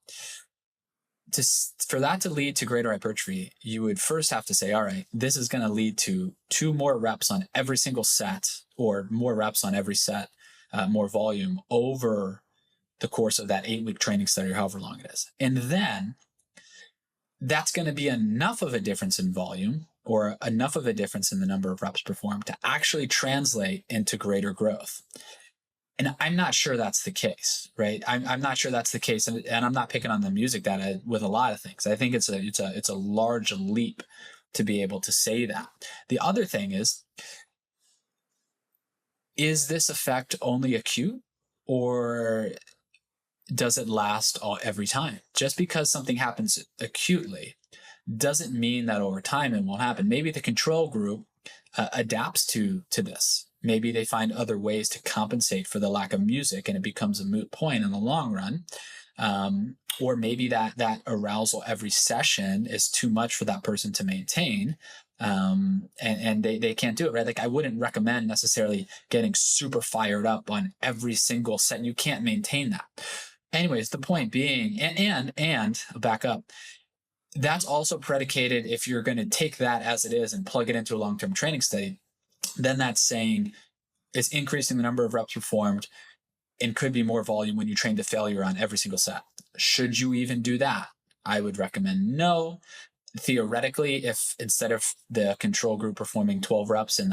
for that to lead to greater hypertrophy, you would first have to say, all right, this is going to lead to 2 more reps on every single set, or more reps on every set, more volume over the course of that 8-week training study, or however long it is. And then that's going to be enough of a difference in volume, or enough of a difference in the number of reps performed, to actually translate into greater growth. And I'm not sure that's the case, right? I'm not sure that's the case, and I'm not picking on the music data with a lot of things. I think it's a large leap to be able to say that. The other thing is this effect only acute, or does it last every time? Just because something happens acutely doesn't mean that over time it won't happen. Maybe the control group adapts to this. Maybe they find other ways to compensate for the lack of music, and it becomes a moot point in the long run. Or maybe that arousal every session is too much for that person to maintain. And they can't do it, right? Like, I wouldn't recommend necessarily getting super fired up on every single set. You can't maintain that. Anyways, the point being, and back up, that's also predicated, if you're going to take that as it is and plug it into a long-term training study, then that's saying it's increasing the number of reps performed and could be more volume when you train to failure on every single set. Should you even do that? I would recommend no. Theoretically, if instead of the control group performing 12 reps and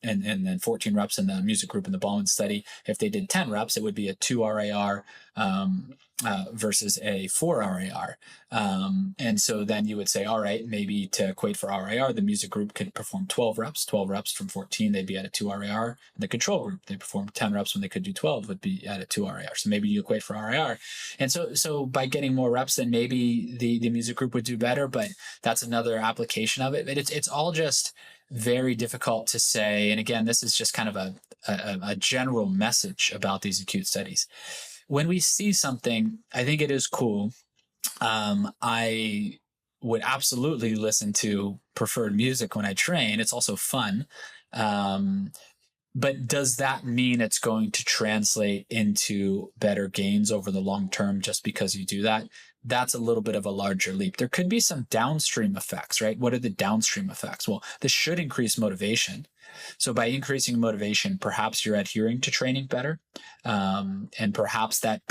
then 14 reps in the music group in the Ballman study, if they did 10 reps, it would be a 2 RAR versus a 4 RAR. And so then you would say, all right, maybe to equate for RAR, the music group could perform 12 reps from 14, they'd be at a 2 RAR. And the control group, they perform 10 reps when they could do 12, would be at a 2 RAR. So maybe you equate for RAR. And so by getting more reps, then maybe the music group would do better, but that's another application of it. But it's all just very difficult to say. And again, this is just kind of a general message about these acute studies. when we see something, I think it is cool. I would absolutely listen to preferred music when I train. It's also fun. But does that mean it's going to translate into better gains over the long term just because you do that? That's a little bit of a larger leap. There could be some downstream effects, right? What are the downstream effects? Well, this should increase motivation. So by increasing motivation, perhaps you're adhering to training better. And perhaps that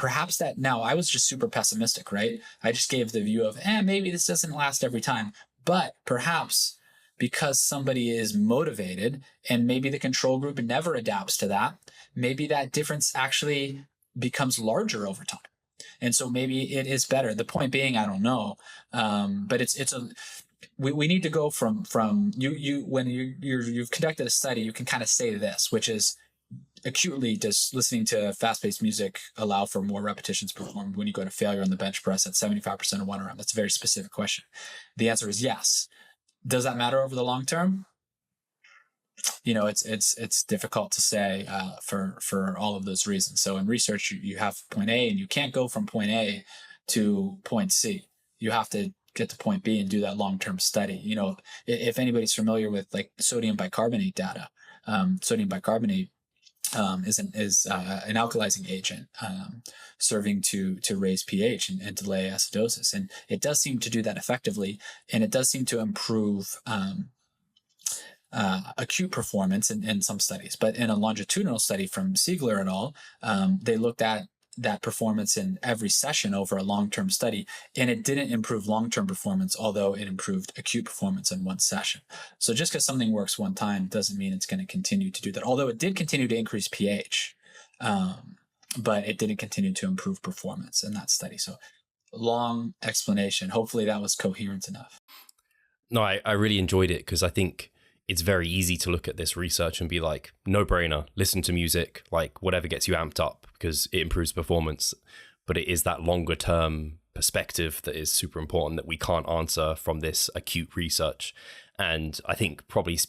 now I was just super pessimistic, right? I just gave the view of, maybe this doesn't last every time, but perhaps because somebody is motivated and maybe the control group never adapts to that, maybe that difference actually becomes larger over time. And so maybe it is better. The point being, I don't know. But we need to go from you when you've conducted a study, you can kind of say this, which is acutely, does listening to fast-paced music allow for more repetitions performed when you go to failure on the bench press at 75% of 1 RM? That's a very specific question. The answer is yes. Does that matter over the long term? It's difficult to say for all of those reasons. So in research, you have point A, and you can't go from point A to point C. You have to get to point B and do that long-term study. If anybody's familiar with like sodium bicarbonate data, sodium bicarbonate is an alkalizing agent serving to raise pH and delay acidosis. And it does seem to do that effectively. And it does seem to improve acute performance in some studies. But in a longitudinal study from Siegler et al., they looked at that performance in every session over a long-term study, and it didn't improve long-term performance, although it improved acute performance in one session. So just because something works one time doesn't mean it's going to continue to do that, although it did continue to increase pH, but it didn't continue to improve performance in that study. So long explanation. Hopefully that was coherent enough. No, I really enjoyed it because I think it's very easy to look at this research and be like, no brainer, listen to music, like whatever gets you amped up because it improves performance. But it is that longer term perspective that is super important that we can't answer from this acute research. And I think probably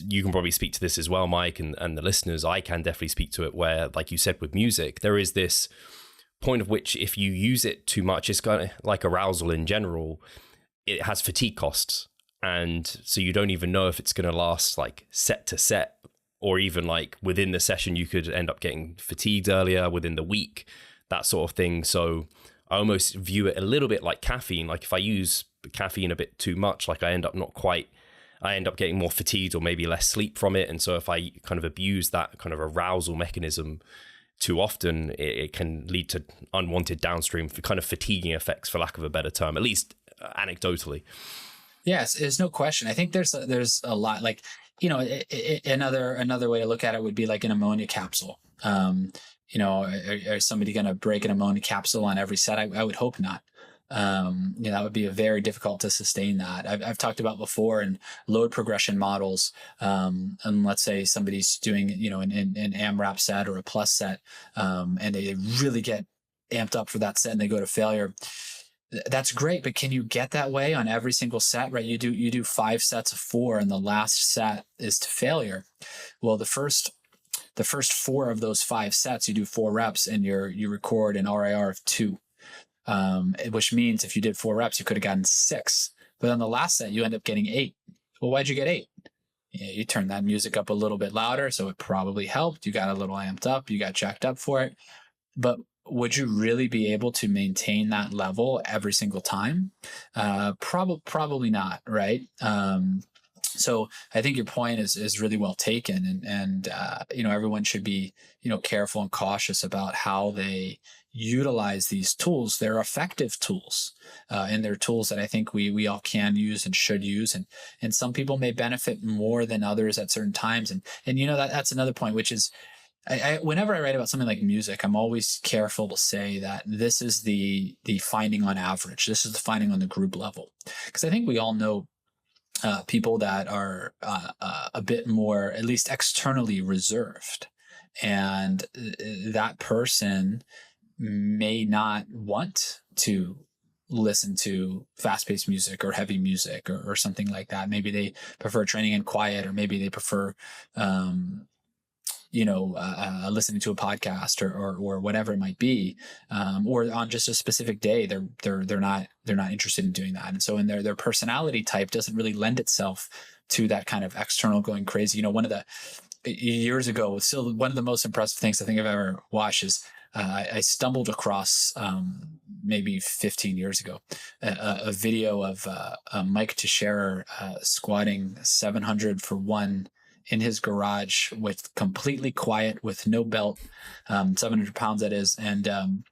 you can probably speak to this as well, Mike, and the listeners. I can definitely speak to it where, like you said, with music, there is this point of which if you use it too much, it's kind of like arousal in general, it has fatigue costs. And so you don't even know if it's going to last like set to set, or even like within the session, you could end up getting fatigued earlier within the week, that sort of thing. So I almost view it a little bit like caffeine. Like if I use caffeine a bit too much, like I end up getting more fatigued or maybe less sleep from it. And so if I kind of abuse that kind of arousal mechanism too often, it can lead to unwanted downstream kind of fatiguing effects, for lack of a better term, at least anecdotally. Yes, there's no question. I think there's a lot, like, another way to look at it would be like an ammonia capsule. Is somebody going to break an ammonia capsule on every set? I would hope not. That would be very difficult to sustain that. I've talked about before in load progression models. And let's say somebody's doing, an AMRAP set or a plus set, and they really get amped up for that set and they go to failure. That's great, but can you get that way on every single set, right? You do 5 sets of 4 and the last set is to failure. Well, the first 4 of those 5 sets, you do 4 reps and you record an RIR of 2, which means if you did 4 reps, you could have gotten 6. But on the last set, you end up getting 8. Well, why'd you get 8? You turned that music up a little bit louder, so it probably helped. You got a little amped up, you got jacked up for it. But would you really be able to maintain that level every single time? Probably not, right? So I think your point is really well taken, and everyone should be careful and cautious about how they utilize these tools. They're effective tools, and they're tools that I think we all can use and should use, and some people may benefit more than others at certain times, and that's another point, which is, whenever I write about something like music, I'm always careful to say that this is the finding on average. This is the finding on the group level, because I think we all know people that are a bit more, at least externally, reserved, and that person may not want to listen to fast-paced music or heavy music or something like that. Maybe they prefer training in quiet, or maybe they prefer listening to a podcast or whatever it might be, or on just a specific day, they're not interested in doing that. And so in their personality type doesn't really lend itself to that kind of external going crazy. Years ago, still one of the most impressive things I think I've ever watched is I stumbled across maybe 15 years ago a video of Mike Teixeira squatting 700 for one in his garage with completely quiet, with no belt, 700 pounds that is, and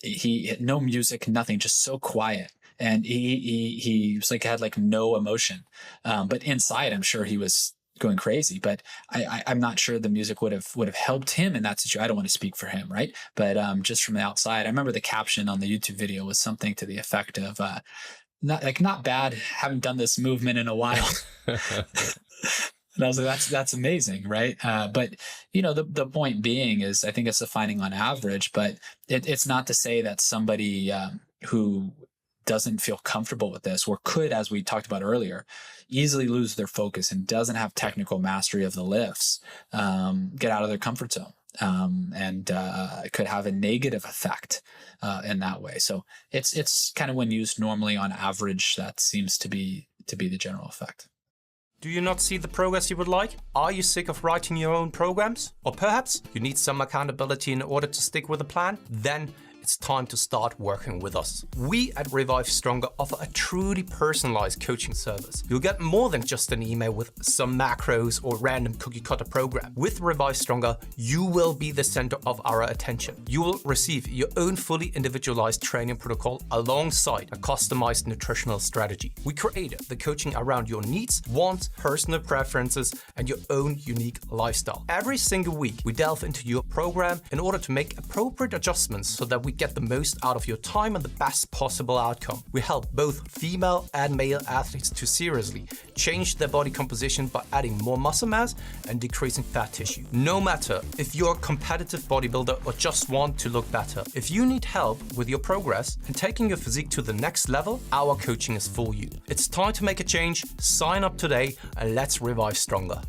he had no music, nothing, just so quiet. And he was like, had like no emotion, but inside I'm sure he was going crazy, but I'm not sure the music would have helped him in that situation. I don't want to speak for him, right? But just from the outside, I remember the caption on the YouTube video was something to the effect of not bad, haven't done this movement in a while. And I was like, that's amazing, right? But the point being is, I think it's defining on average, but it's not to say that somebody who doesn't feel comfortable with this, or could, as we talked about earlier, easily lose their focus and doesn't have technical mastery of the lifts, get out of their comfort zone, and it could have a negative effect in that way. So it's kind of, when used normally on average, that seems to be the general effect. Do you not see the progress you would like? Are you sick of writing your own programs? Or perhaps you need some accountability in order to stick with a plan? Then it's time to start working with us. We at Revive Stronger offer a truly personalized coaching service. You'll get more than just an email with some macros or random cookie cutter program. With Revive Stronger, you will be the center of our attention. You will receive your own fully individualized training protocol alongside a customized nutritional strategy. We create the coaching around your needs, wants, personal preferences, and your own unique lifestyle. Every single week, we delve into your program in order to make appropriate adjustments so that we get the most out of your time and the best possible outcome. We help both female and male athletes to seriously change their body composition by adding more muscle mass and decreasing fat tissue. No matter if you're a competitive bodybuilder or just want to look better, if you need help with your progress and taking your physique to the next level, our coaching is for you. It's time to make a change. Sign up today and let's revive stronger.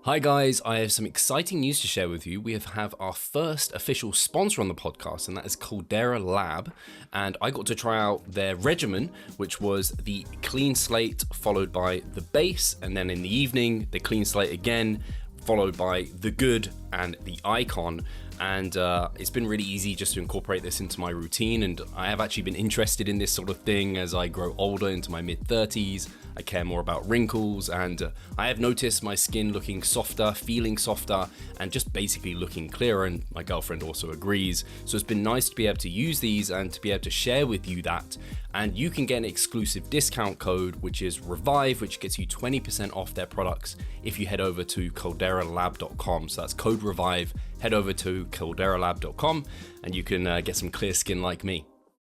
Hi guys, I have some exciting news to share with you. We have our first official sponsor on the podcast, and that is Caldera Lab. And I got to try out their regimen, which was the clean slate followed by the base, and then in the evening, the clean slate again, followed by the good and the icon. And it's been really easy just to incorporate this into my routine. And I have actually been interested in this sort of thing as I grow older, into my mid-30s. I care more about wrinkles, and I have noticed my skin looking softer, feeling softer, and just basically looking clearer, and my girlfriend also agrees. So it's been nice to be able to use these and to be able to share with you that. And you can get an exclusive discount code, which is REVIVE, which gets you 20% off their products if you head over to calderalab.com. So that's code REVIVE. Head over to calderalab.com and you can get some clear skin like me.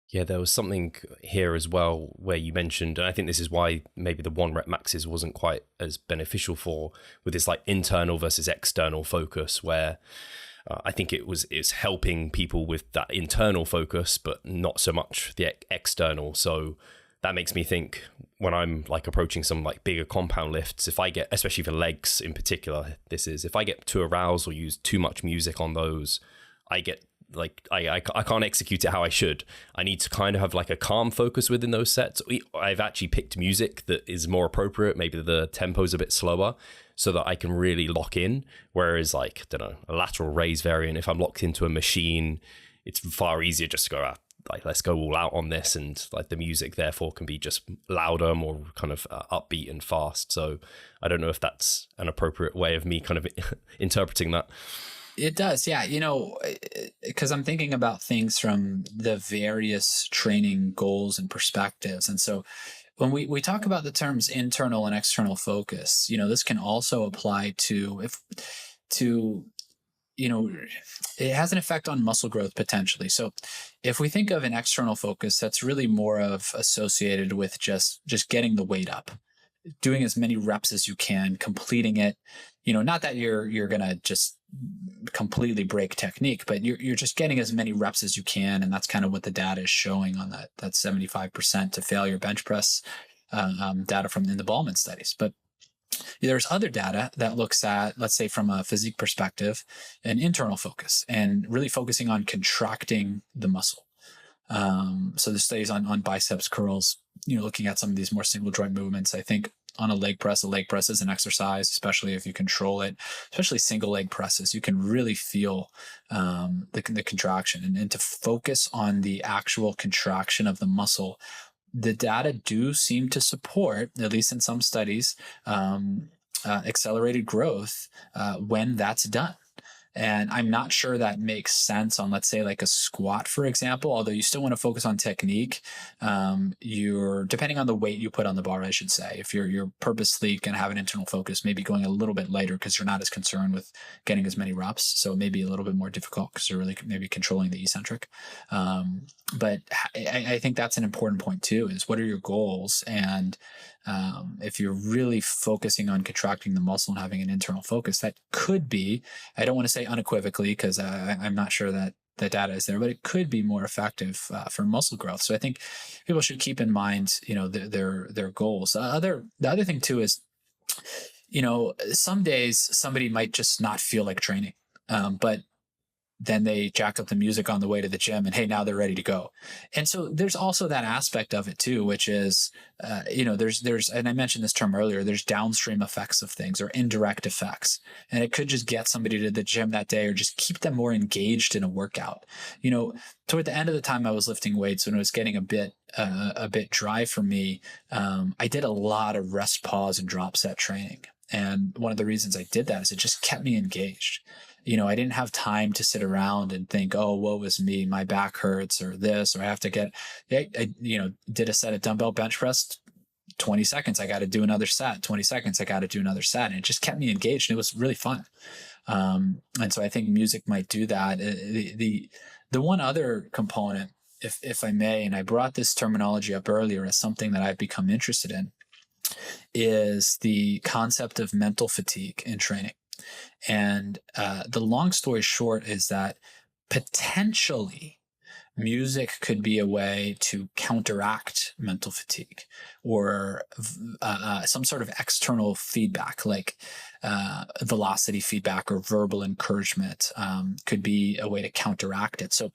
Yeah, there was something here as well where you mentioned, and I think this is why maybe the 1 rep maxes wasn't quite as beneficial with this like internal versus external focus, where I think it's helping people with that internal focus, but not so much the external. So that makes me think, when I'm like approaching some like bigger compound lifts, if I get, especially for legs in particular, if I get too aroused or use too much music on those, I get like, I can't execute it how I should. I need to kind of have like a calm focus within those sets. I've actually picked music that is more appropriate. Maybe the tempo's a bit slower so that I can really lock in. Whereas like, I don't know, a lateral raise variant, if I'm locked into a machine, it's far easier just to go, like, let's go all out on this. And like the music therefore can be just louder, more kind of upbeat and fast. So I don't know if that's an appropriate way of me kind of interpreting that. It does, yeah. Because I'm thinking about things from the various training goals and perspectives. And so when we talk about the terms internal and external focus, this can also apply it has an effect on muscle growth potentially. So if we think of an external focus, that's really more of associated with just getting the weight up, doing as many reps as you can, completing it. Not that you're going to just completely break technique, but you're just getting as many reps as you can. And that's kind of what the data is showing on that 75% to failure bench press data from in the Ballman studies. But There's other data that looks at, let's say from a physique perspective, an internal focus and really focusing on contracting the muscle. So the studies on biceps curls, looking at some of these more single joint movements. I think on a leg press is an exercise, especially if you control it, especially single leg presses, you can really feel the contraction, and to focus on the actual contraction of the muscle. The data do seem to support, at least in some studies, accelerated growth when that's done. And I'm not sure that makes sense on, let's say, like a squat, for example, although you still want to focus on technique. You're, depending on the weight you put on the bar, I should say, if you're purposely going to have an internal focus, maybe going a little bit lighter because you're not as concerned with getting as many reps. So it may be a little bit more difficult because you're really maybe controlling the eccentric. But I think that's an important point too, is what are your goals? And if you're really focusing on contracting the muscle and having an internal focus, that could be, I don't want to say unequivocally because I'm not sure that the data is there, but it could be more effective for muscle growth. So I think people should keep in mind, their goals. The other thing too is, some days somebody might just not feel like training, but then they jack up the music on the way to the gym and hey, now they're ready to go. And so there's also that aspect of it too, which is, there's, and I mentioned this term earlier, there's downstream effects of things or indirect effects. And it could just get somebody to the gym that day or just keep them more engaged in a workout. Toward the end of the time I was lifting weights, when it was getting a bit dry for me, I did a lot of rest, pause, and drop set training. And one of the reasons I did that is it just kept me engaged. I didn't have time to sit around and think, oh, woe is me, my back hurts or this, or I have to did a set of dumbbell bench press, 20 seconds, I got to do another set, 20 seconds, I got to do another set. And it just kept me engaged. And it was really fun. And so I think music might do that. The one other component, if I may, and I brought this terminology up earlier as something that I've become interested in, is the concept of mental fatigue in training. And the long story short is that potentially music could be a way to counteract mental fatigue, or some sort of external feedback, like velocity feedback or verbal encouragement could be a way to counteract it. So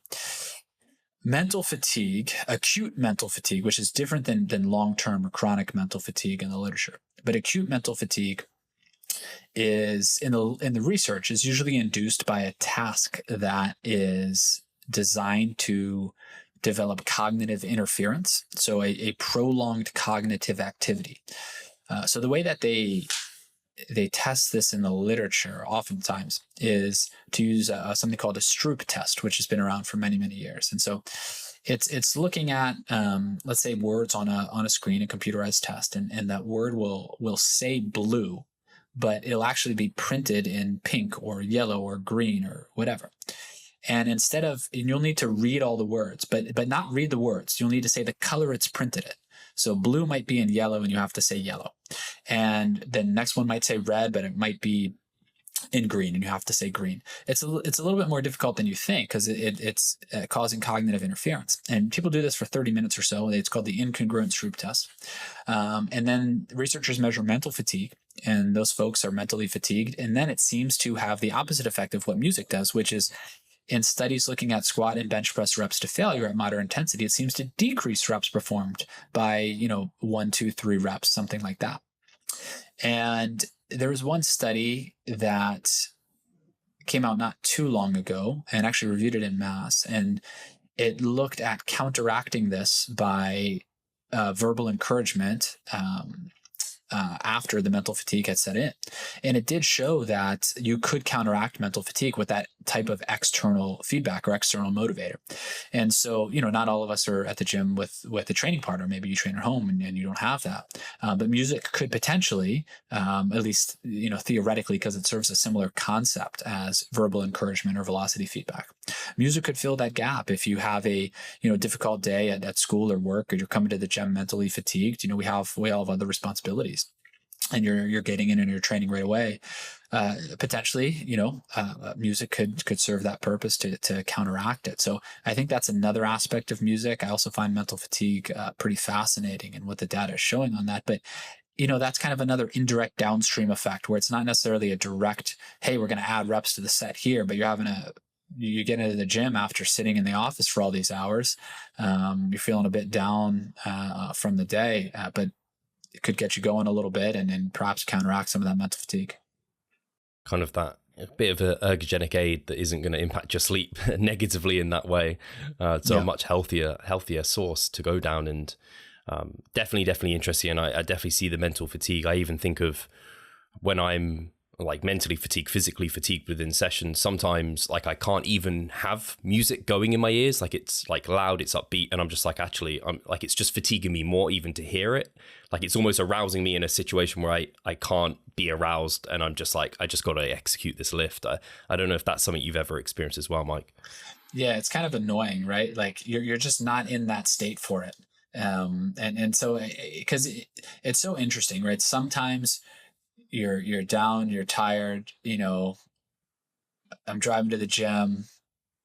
mental fatigue, acute mental fatigue, which is different than long-term or chronic mental fatigue in the literature, but acute mental fatigue is in the research is usually induced by a task that is designed to develop cognitive interference. So a prolonged cognitive activity. So the way that they test this in the literature oftentimes is to use something called a Stroop test, which has been around for many, many years. And so it's looking at, let's say, words on a screen, a computerized test, and that word will say blue, but it'll actually be printed in pink or yellow or green or whatever. And you'll need to read all the words, but not read the words. You'll need to say the color it's printed in. So blue might be in yellow and you have to say yellow. And then next one might say red, but it might be in green and you have to say green. It's a little bit more difficult than you think because it's causing cognitive interference. And people do this for 30 minutes or so. It's called the incongruent Stroop test. And then researchers measure mental fatigue, and those folks are mentally fatigued. And then it seems to have the opposite effect of what music does, which is in studies looking at squat and bench press reps to failure at moderate intensity, it seems to decrease reps performed by, 1, 2, 3 reps, something like that. And there was one study that came out not too long ago and actually reviewed it in mass. And it looked at counteracting this by verbal encouragement after the mental fatigue had set in. And it did show that you could counteract mental fatigue with that type of external feedback or external motivator. And so, not all of us are at the gym with a training partner. Maybe you train at home and you don't have that. But music could potentially, at least, theoretically, because it serves a similar concept as verbal encouragement or velocity feedback. Music could fill that gap if you have a, difficult day at school or work, or you're coming to the gym mentally fatigued. We all have other responsibilities. And you're getting in and you're training right away. Potentially, music could serve that purpose to counteract it. So I think that's another aspect of music. I also find mental fatigue pretty fascinating and what the data is showing on that. But that's kind of another indirect downstream effect where it's not necessarily a direct, hey, we're going to add reps to the set here, but you get into the gym after sitting in the office for all these hours. You're feeling a bit down from the day, but it could get you going a little bit and perhaps counteract some of that mental fatigue. Kind of that a bit of an ergogenic aid that isn't going to impact your sleep negatively in that way. So a much healthier source to go down, and definitely interesting. And I definitely see the mental fatigue. I even think of when I'm like mentally fatigued, physically fatigued within sessions, sometimes like I can't even have music going in my ears. Like it's like loud, it's upbeat. And I'm just like, actually, I'm like, it's just fatiguing me more even to hear it. Like it's almost arousing me in a situation where I can't be aroused. And I'm just like, I just got to execute this lift. I don't know if that's something you've ever experienced as well, Mike. Yeah, it's kind of annoying, right? Like you're just not in that state for it. And so, because it's so interesting, right? Sometimes you're down, you're tired, I'm driving to the gym,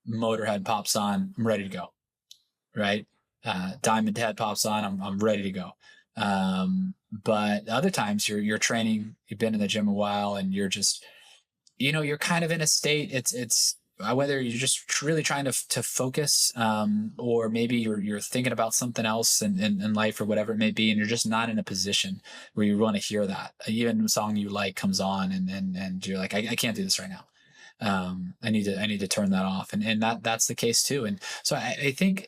Motorhead pops on, I'm ready to go. Right. Diamond Head pops on, I'm ready to go. But other times you're training, you've been in the gym a while and you're just, you're kind of in a state. It's whether you're just really trying to focus, or maybe you're thinking about something else in life or whatever it may be, and you're just not in a position where you want to hear that. Even a song you like comes on, and you're like, I can't do this right now. I need to turn that off, and that's the case too. And so I think,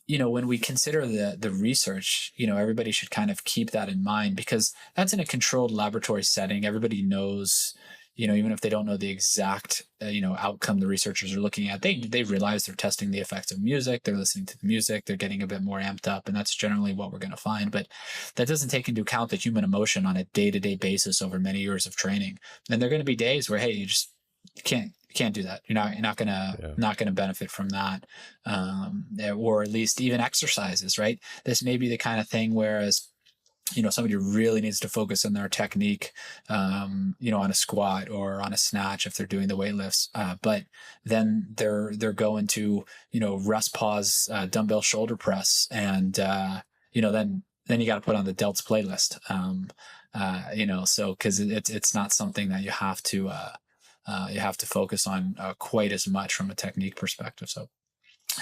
when we consider the research, everybody should kind of keep that in mind, because that's in a controlled laboratory setting. Everybody knows. Even if they don't know the exact, outcome the researchers are looking at, they realize they're testing the effects of music. They're listening to the music. They're getting a bit more amped up, and that's generally what we're going to find. But that doesn't take into account the human emotion on a day-to-day basis over many years of training. And there are going to be days where, hey, you can't do that. You're not gonna benefit from that, or at least even exercises. Right. This may be the kind of thing whereas, somebody really needs to focus on their technique, on a squat or on a snatch if they're doing the weight lifts. But then they're going to, rest pause, dumbbell shoulder press. And, then you got to put on the delts playlist, so, cause it's not something that you have to focus on quite as much from a technique perspective. So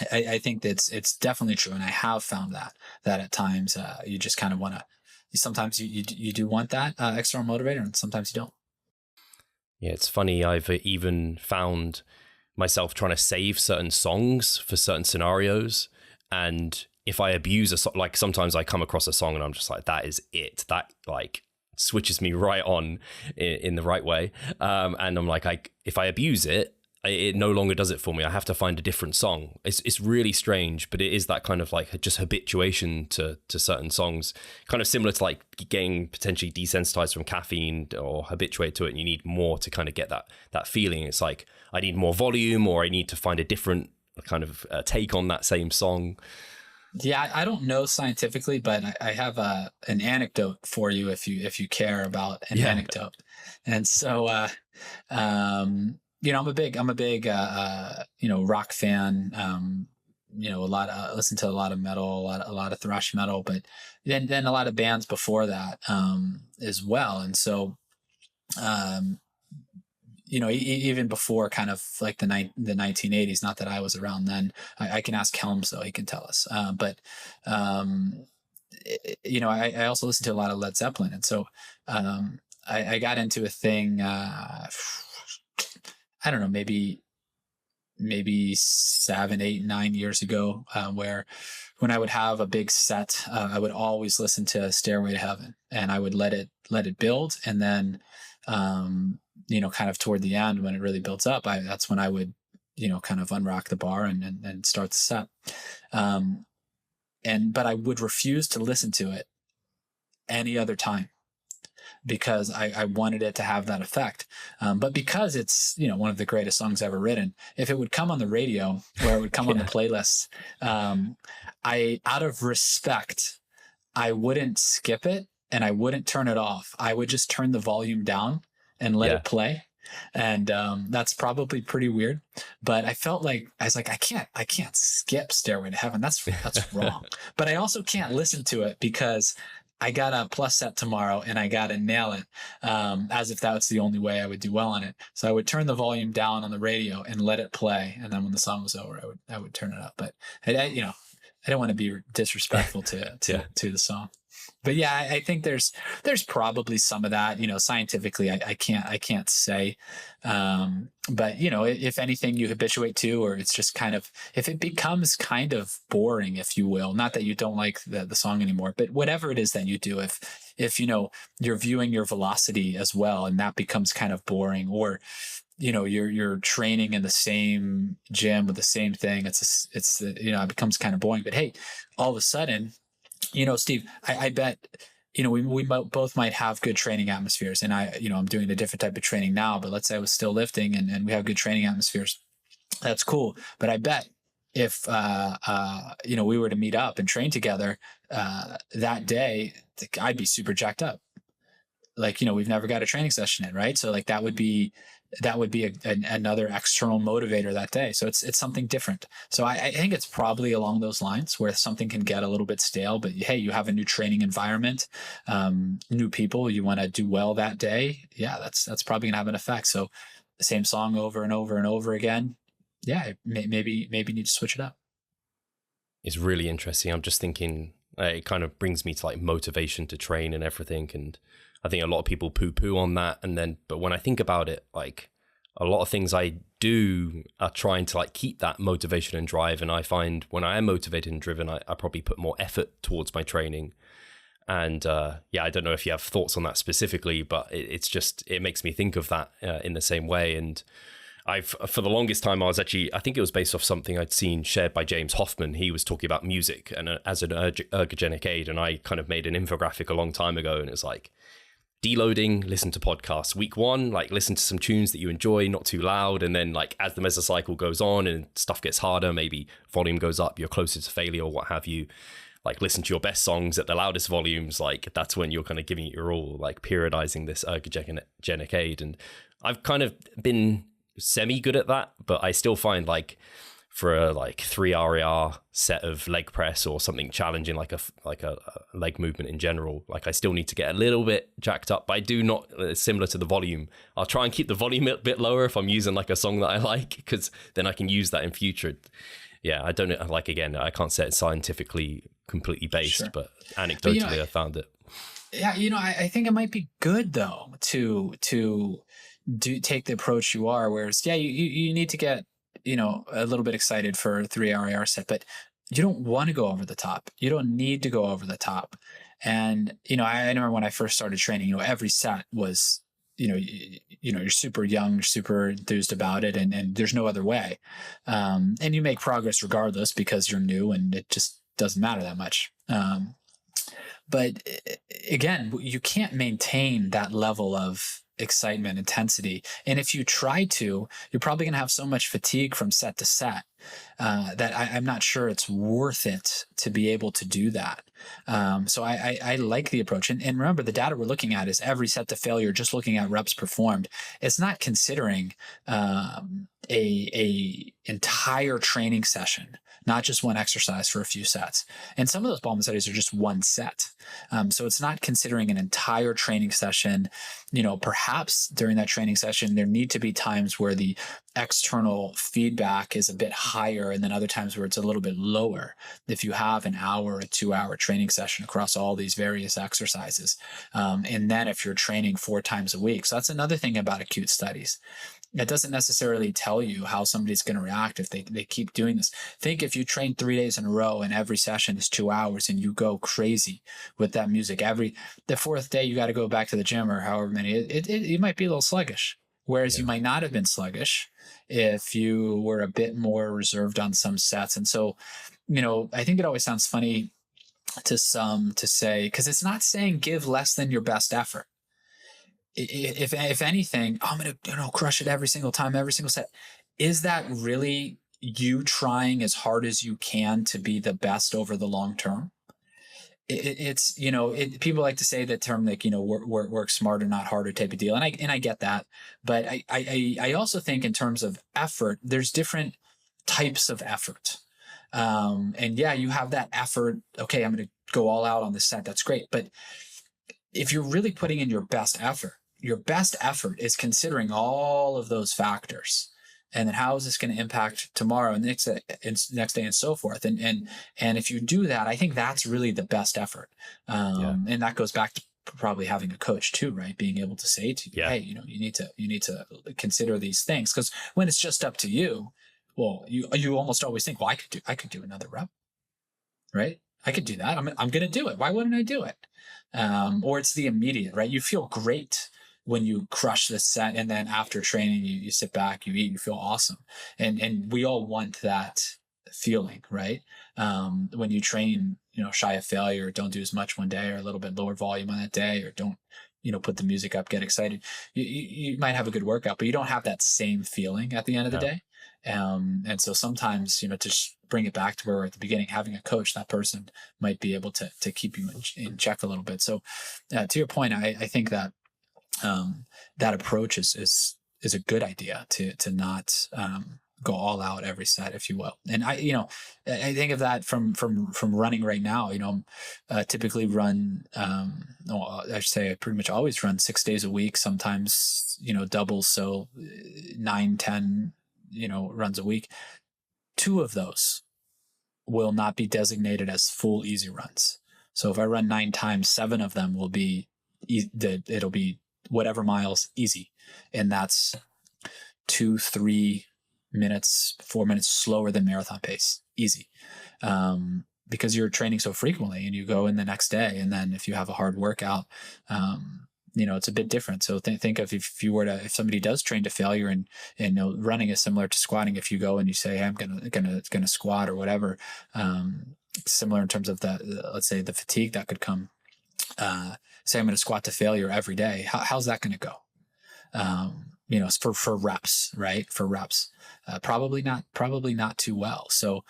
I think that it's definitely true. And I have found that at times, you just kind of want to, sometimes you do want that external motivator, and sometimes you don't. Yeah, it's funny. I've even found myself trying to save certain songs for certain scenarios. And if I abuse a song, like sometimes I come across a song and I'm just like, that is it. That like switches me right on in the right way. And I'm like, if I abuse it, it no longer does it for me. I have to find a different song. It's really strange, but it is that kind of like just habituation to certain songs, kind of similar to like getting potentially desensitized from caffeine or habituate to it. And you need more to kind of get that feeling. It's like, I need more volume, or I need to find a different kind of take on that same song. Yeah, I don't know scientifically, but I have an anecdote for you if you care about an anecdote. And so, I'm a big, rock fan. Listen to a lot of metal, a lot of thrash metal, but then a lot of bands before that, as well. And so, even before kind of like the 1980s, not that I was around then, I can ask Helms though, he can tell us. But I also listened to a lot of Led Zeppelin. And so, I got into a thing, I don't know, maybe 7, 8, 9 years ago, where when I would have a big set, I would always listen to Stairway to Heaven, and I would let it build. And then, kind of toward the end, when it really builds up, that's when I would, kind of unrock the bar and start the set. But I would refuse to listen to it any other time, because I wanted it to have that effect. But because it's, one of the greatest songs ever written, if it would come on the radio or it would come on the playlist, out of respect, I wouldn't skip it and I wouldn't turn it off. I would just turn the volume down and let it play. And that's probably pretty weird, but I felt like I was like, I can't skip Stairway to Heaven. That's wrong. But I also can't listen to it because I got a plus set tomorrow and I got to nail it, as if that's the only way I would do well on it. So I would turn the volume down on the radio and let it play. And then when the song was over, I would turn it up. But I don't want to be disrespectful to the song. But yeah, I think there's probably some of that, scientifically, I can't say. But if anything you habituate to, or it's just kind of, if it becomes kind of boring, if you will, not that you don't like the song anymore, but whatever it is that you do, if you're viewing your velocity as well, and that becomes kind of boring, or you're training in the same gym with the same thing, it becomes kind of boring. But hey, all of a sudden, Steve, I bet, we both might have good training atmospheres, and I'm doing a different type of training now, but let's say I was still lifting and we have good training atmospheres. That's cool. But I bet if, we were to meet up and train together, that day, I'd be super jacked up. Like, we've never got a training session in, right? So like that would be another external motivator that day. So it's something different. So I think it's probably along those lines where something can get a little bit stale, but hey, you have a new training environment, new people, you want to do well that day. Yeah, that's probably gonna have an effect. So the same song over and over and over again. Yeah, maybe need to switch it up. It's really interesting. I'm just thinking, it kind of brings me to like motivation to train and everything. And I think a lot of people poo-poo on that. But when I think about it, like a lot of things I do are trying to like keep that motivation and drive. And I find when I am motivated and driven, I probably put more effort towards my training. And I don't know if you have thoughts on that specifically, but it makes me think of that in the same way. And for the longest time, I think it was based off something I'd seen shared by James Hoffman. He was talking about music and as an ergogenic aid. And I kind of made an infographic a long time ago. And it's like, deloading, listen to podcasts. Week 1, like listen to some tunes that you enjoy, not too loud. And then like as the mesocycle goes on and stuff gets harder, maybe volume goes up, you're closer to failure or what have you. Like listen to your best songs at the loudest volumes. Like that's when you're kind of giving it your all, like periodizing this ergogenic aid. And I've kind of been semi good at that, but I still find like for a like 3 RER set of leg press or something challenging, like a leg movement in general, like I still need to get a little bit jacked up. But I do not, similar to the volume, I'll try and keep the volume a bit lower if I'm using like a song that I like, because then I can use that in future. Yeah, I don't know, like again, I can't say it's scientifically completely based, sure, but anecdotally I found it. Yeah, I think it might be good though to take the approach you are, whereas you need to get a little bit excited for a 3 RER set, but you don't want to go over the top. You don't need to go over the top. And, I remember when I first started training, every set was, you're super young, you're super enthused about it, and there's no other way. And you make progress regardless because you're new and it just doesn't matter that much. But again, you can't maintain that level of excitement, intensity. And if you try to, you're probably going to have so much fatigue from set to set that I'm not sure it's worth it to be able to do that. So I like the approach. And remember, the data we're looking at is every set to failure, just looking at reps performed. It's not considering a entire training session, not just one exercise for a few sets. And some of those Ballman studies are just one set. So it's not considering an entire training session. Perhaps during that training session, there need to be times where the external feedback is a bit higher and then other times where it's a little bit lower. If you have an hour or 2 hour training session across all these various exercises. And then if you're training 4 times a week. So that's another thing about acute studies. It doesn't necessarily tell you how somebody's going to react if they keep doing this. Think if you train 3 days in a row and every session is 2 hours and you go crazy with that music. The 4th day, you got to go back to the gym or however many, it might be a little sluggish. Whereas you might not have been sluggish if you were a bit more reserved on some sets. And so, I think it always sounds funny to some to say, because it's not saying give less than your best effort. If anything, I'm going to crush it every single time, every single set. Is that really you trying as hard as you can to be the best over the long term? It's people like to say the term like, work smarter, not harder type of deal. And I get that. But I also think in terms of effort, there's different types of effort. And you have that effort. Okay, I'm going to go all out on the set, that's great. But if you're really putting in your best effort is considering all of those factors. And then how is this going to impact tomorrow and next day and so forth. And if you do that, I think that's really the best effort. And that goes back to probably having a coach too, right? Being able to say to you, hey, you need to consider these things. Because when it's just up to you, well, you almost always think, well, I could do another rep, right? I could do that. I'm going to do it. Why wouldn't I do it? Or it's the immediate, right? You feel great when you crush this set, and then after training, you sit back, you eat, you feel awesome. And we all want that feeling, right? When you train, shy of failure, don't do as much one day, or a little bit lower volume on that day, or don't, put the music up, get excited. You might have a good workout, but you don't have that same feeling at the end of the day. And so sometimes, to just bring it back to where we're at the beginning, having a coach, that person might be able to keep you in check a little bit. So to your point, I think that that approach is a good idea to not go all out every set, if you will. And I think of that from running right now. Typically run. I should say I pretty much always run 6 days a week. Sometimes doubles, so 9, 10 runs a week. 2 of those will not be designated as full easy runs. So if I run 9 times, 7 of them will be it'll be whatever miles easy, and that's 2-3 minutes, 4 minutes slower than marathon pace, easy, because you're training so frequently, and you go in the next day, and then if you have a hard workout, it's a bit different. So think of if somebody does train to failure, and running is similar to squatting. If you go and you say, hey, I'm gonna squat or whatever, similar in terms of let's say the fatigue that could come. Say I'm going to squat to failure every day. How's that going to go? For reps, right? For reps, probably not too well. So,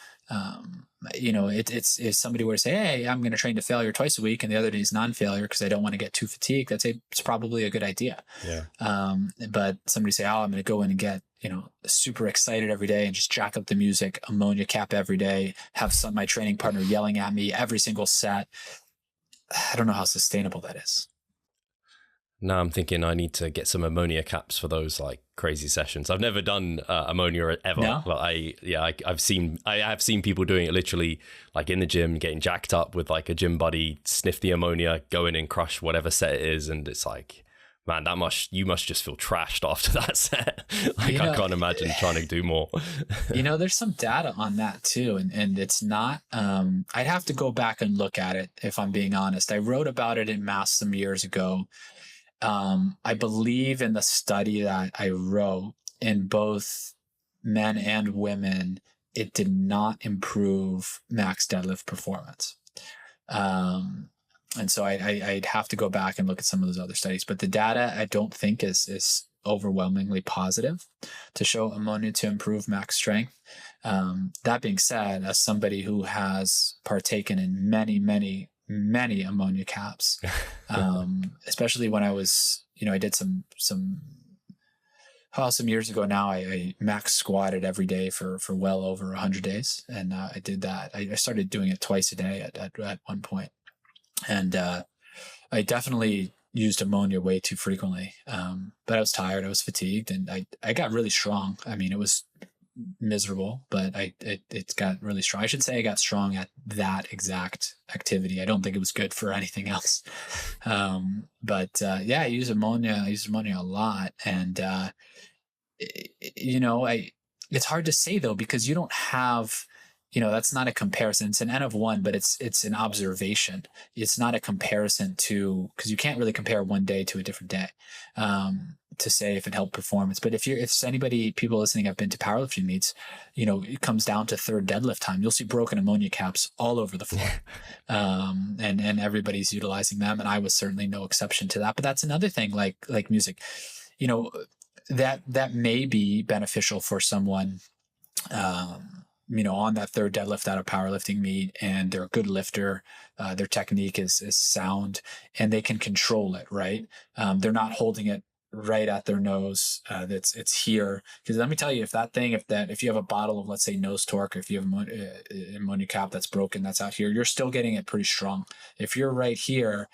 it's if somebody were to say, hey, I'm going to train to failure twice a week, and the other day is non-failure because I don't want to get too fatigued, it's probably a good idea. Yeah. But somebody say, oh, I'm going to go in and get, super excited every day and just jack up the music, ammonia cap every day, have my training partner yelling at me every single set. I don't know how sustainable that is. Now I'm thinking I need to get some ammonia caps for those like crazy sessions. I've never done ammonia ever. No? But I have seen people doing it literally like in the gym, getting jacked up with like a gym buddy, sniff the ammonia, go in and crush whatever set it is, and it's like, man, you must just feel trashed after that set. I can't imagine trying to do more. There's some data on that too. And it's not, I'd have to go back and look at it if I'm being honest. I wrote about it in Mass some years ago. I believe in the study that I wrote, in both men and women, it did not improve max deadlift performance. And so I'd have to go back and look at some of those other studies, but the data I don't think is overwhelmingly positive to show ammonia to improve max strength. That being said, as somebody who has partaken in many, many, many ammonia caps, especially when I was, I did some years ago now, I max squatted every day for well over 100 days. And I did that. I started doing it twice a day at one point. And I definitely used ammonia way too frequently. But I was tired, I was fatigued, and I got really strong. I mean, it was miserable, but it got really strong. I should say I got strong at that exact activity. I don't think it was good for anything else. But I use ammonia. I use ammonia a lot. And, it's hard to say though, because you don't have, that's not a comparison. It's an N of 1, but it's an observation. It's not a comparison because you can't really compare one day to a different day, to say if it helped performance. But if people listening have been to powerlifting meets, it comes down to third deadlift time, you'll see broken ammonia caps all over the floor. And everybody's utilizing them. And I was certainly no exception to that. But that's another thing, like music, that may be beneficial for someone, on that third deadlift at a powerlifting meet, and they're a good lifter, their technique is sound, and they can control it, right? They're not holding it right at their nose. It's here. Because let me tell you, if you have a bottle of, let's say, nose torque, or if you have ammonia cap that's broken, that's out here, you're still getting it pretty strong. If you're right here,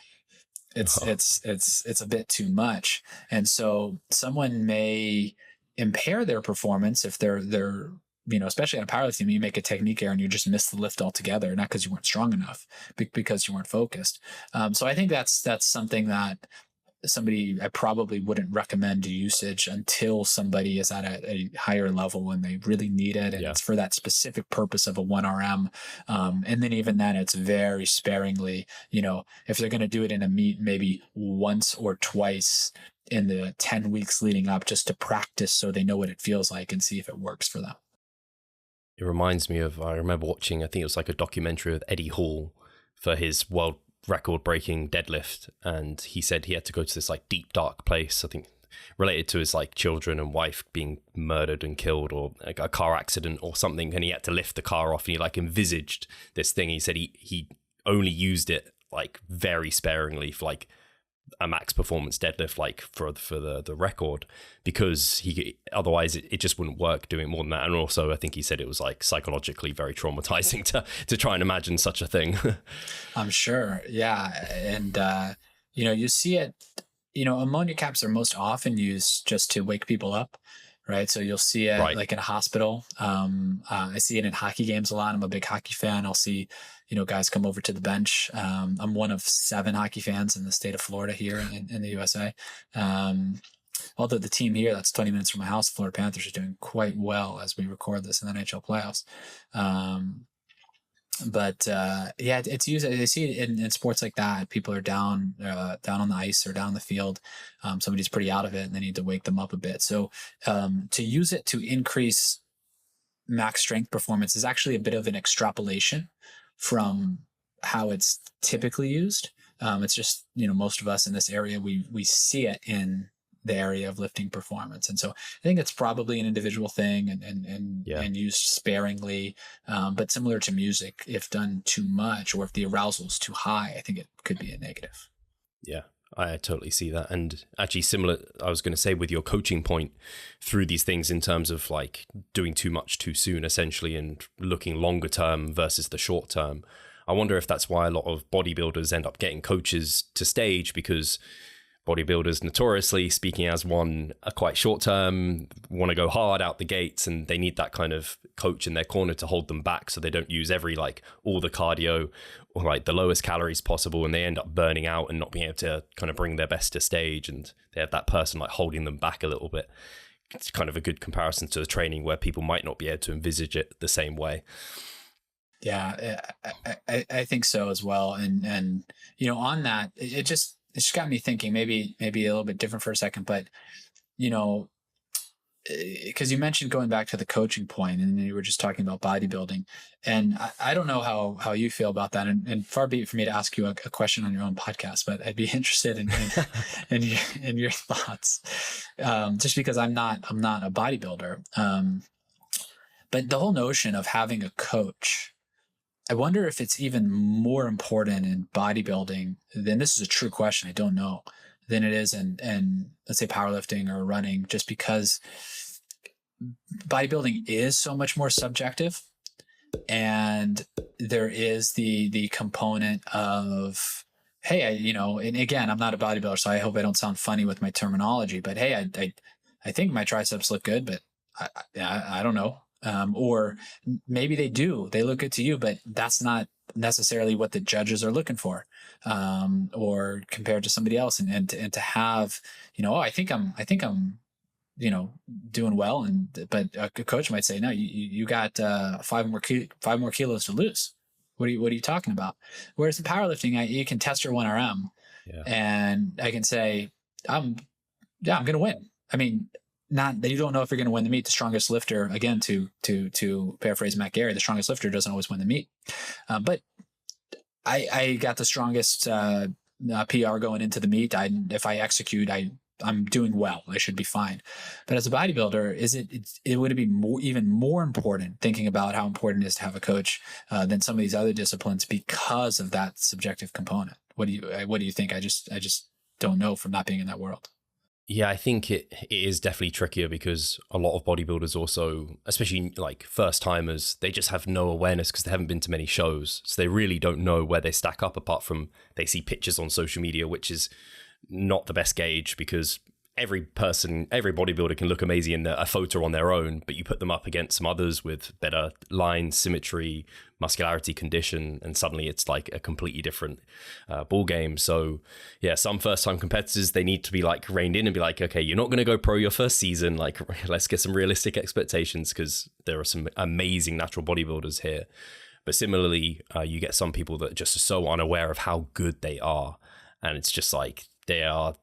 it's a bit too much. And so someone may impair their performance if they're especially on a powerlifting team, you make a technique error and you just miss the lift altogether, not because you weren't strong enough, because you weren't focused. So I think that's something that I probably wouldn't recommend usage until somebody is at a higher level and they really need it. And it's for that specific purpose of a 1RM. And then even then, it's very sparingly, if they're going to do it in a meet, maybe once or twice in the 10 weeks leading up, just to practice so they know what it feels like and see if it works for them. It reminds me of, I remember watching, I think it was like a documentary with Eddie Hall for his world record breaking deadlift, and he said he had to go to this like deep dark place, I think related to his like children and wife being murdered and killed, or like a car accident or something, and he had to lift the car off, and he like envisaged this thing. He said he only used it like very sparingly for like a max performance deadlift, like for the record, because otherwise it just wouldn't work doing more than that. And also I think he said it was like psychologically very traumatizing to try and imagine such a thing. I'm sure. Yeah. And you see it, ammonia caps are most often used just to wake people up, right? So you'll see it like in a hospital. I see it in hockey games a lot. I'm a big hockey fan. I'll see guys come over to the bench. I'm one of 7 hockey fans in the state of Florida here in the USA. Although the team here that's 20 minutes from my house, Florida Panthers, are doing quite well as we record this in the NHL playoffs. It's used. I see it in sports like that. People are down on the ice or down on the field. Somebody's pretty out of it and they need to wake them up a bit. So to use it to increase max strength performance is actually a bit of an extrapolation from how it's typically used. It's just, most of us in this area, we see it in the area of lifting performance. And so I think it's probably an individual thing and used sparingly. But similar to music, if done too much or if the arousal is too high, I think it could be a negative. Yeah, I totally see that. And actually similar, I was going to say, with your coaching point through these things in terms of like doing too much too soon, essentially, and looking longer term versus the short term. I wonder if that's why a lot of bodybuilders end up getting coaches to stage, because bodybuilders notoriously, speaking as one, are quite short term, want to go hard out the gates, and they need that kind of coach in their corner to hold them back so they don't use all the cardio or like the lowest calories possible, and they end up burning out and not being able to kind of bring their best to stage, and they have that person like holding them back a little bit. It's kind of a good comparison to the training where people might not be able to envisage it the same way. Yeah, I think so as well. And on that, it just got me thinking, maybe a little bit different for a second, but because you mentioned going back to the coaching point, and you were just talking about bodybuilding, and I don't know how you feel about that, and far be it for me to ask you a question on your own podcast, but I'd be interested in your thoughts, just because I'm not a bodybuilder, but the whole notion of having a coach, I wonder if it's even more important in bodybuilding, then this is a true question, I don't know, than it is in let's say powerlifting or running, just because bodybuilding is so much more subjective, and there is the component of, hey, and again, I'm not a bodybuilder, so I hope I don't sound funny with my terminology, but hey, I think my triceps look good, but I don't know. Or maybe they do, they look good to you, but that's not necessarily what the judges are looking for, or compared to somebody else. And to have, I think I'm, doing well. But a coach might say, no, you got 5 more kilos to lose. What are you talking about? Whereas in powerlifting, you can test your 1RM and I can say, I'm going to win. I mean, not that you don't know if you're going to win the meet. The strongest lifter, again, to paraphrase Matt Gary, the strongest lifter doesn't always win the meet. But I got the strongest PR going into the meet. If I execute, I'm doing well. I should be fine. But as a bodybuilder, would it be even more important, thinking about how important it is to have a coach than some of these other disciplines because of that subjective component? What do you think? I just don't know from not being in that world. Yeah, I think it is definitely trickier because a lot of bodybuilders also, especially like first timers, they just have no awareness because they haven't been to many shows. So they really don't know where they stack up apart from they see pictures on social media, which is not the best gauge because every bodybuilder can look amazing in a photo on their own, but you put them up against some others with better lines, symmetry, muscularity, condition, and suddenly it's like a completely different ball game. So yeah, some first time competitors, they need to be like reined in and be like, okay, you're not going to go pro your first season. Like, let's get some realistic expectations because there are some amazing natural bodybuilders here. But similarly, you get some people that just are so unaware of how good they are. And it's just like, they're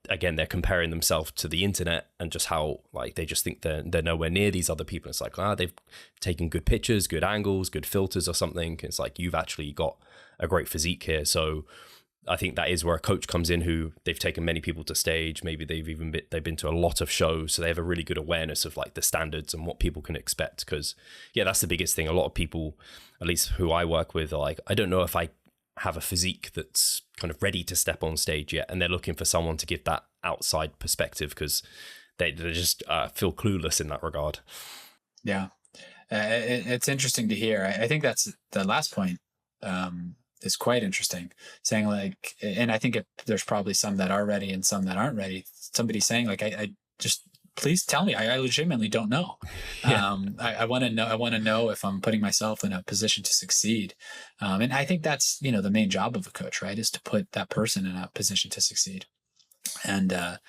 comparing themselves to the internet and just how like they just think they're nowhere near these other people. It's like, they've taken good pictures, good angles, good filters or something. It's like, you've actually got a great physique here. So I think that is where a coach comes in who they've taken many people to stage. Maybe they've been to a lot of shows, so they have a really good awareness of like the standards and what people can expect. Because yeah, that's the biggest thing. A lot of people, at least who I work with, are like, I don't know if I have a physique that's kind of ready to step on stage yet, and they're looking for someone to give that outside perspective because they just feel clueless in that regard. Yeah, it's interesting to hear. I think that's the last point is quite interesting, saying like, and I think there's probably some that are ready and some that aren't ready. Somebody saying like, I just, please tell me. I legitimately don't know. Yeah. I want to know. I want to know if I'm putting myself in a position to succeed. And I think that's, the main job of a coach, right? Is to put that person in a position to succeed. And, a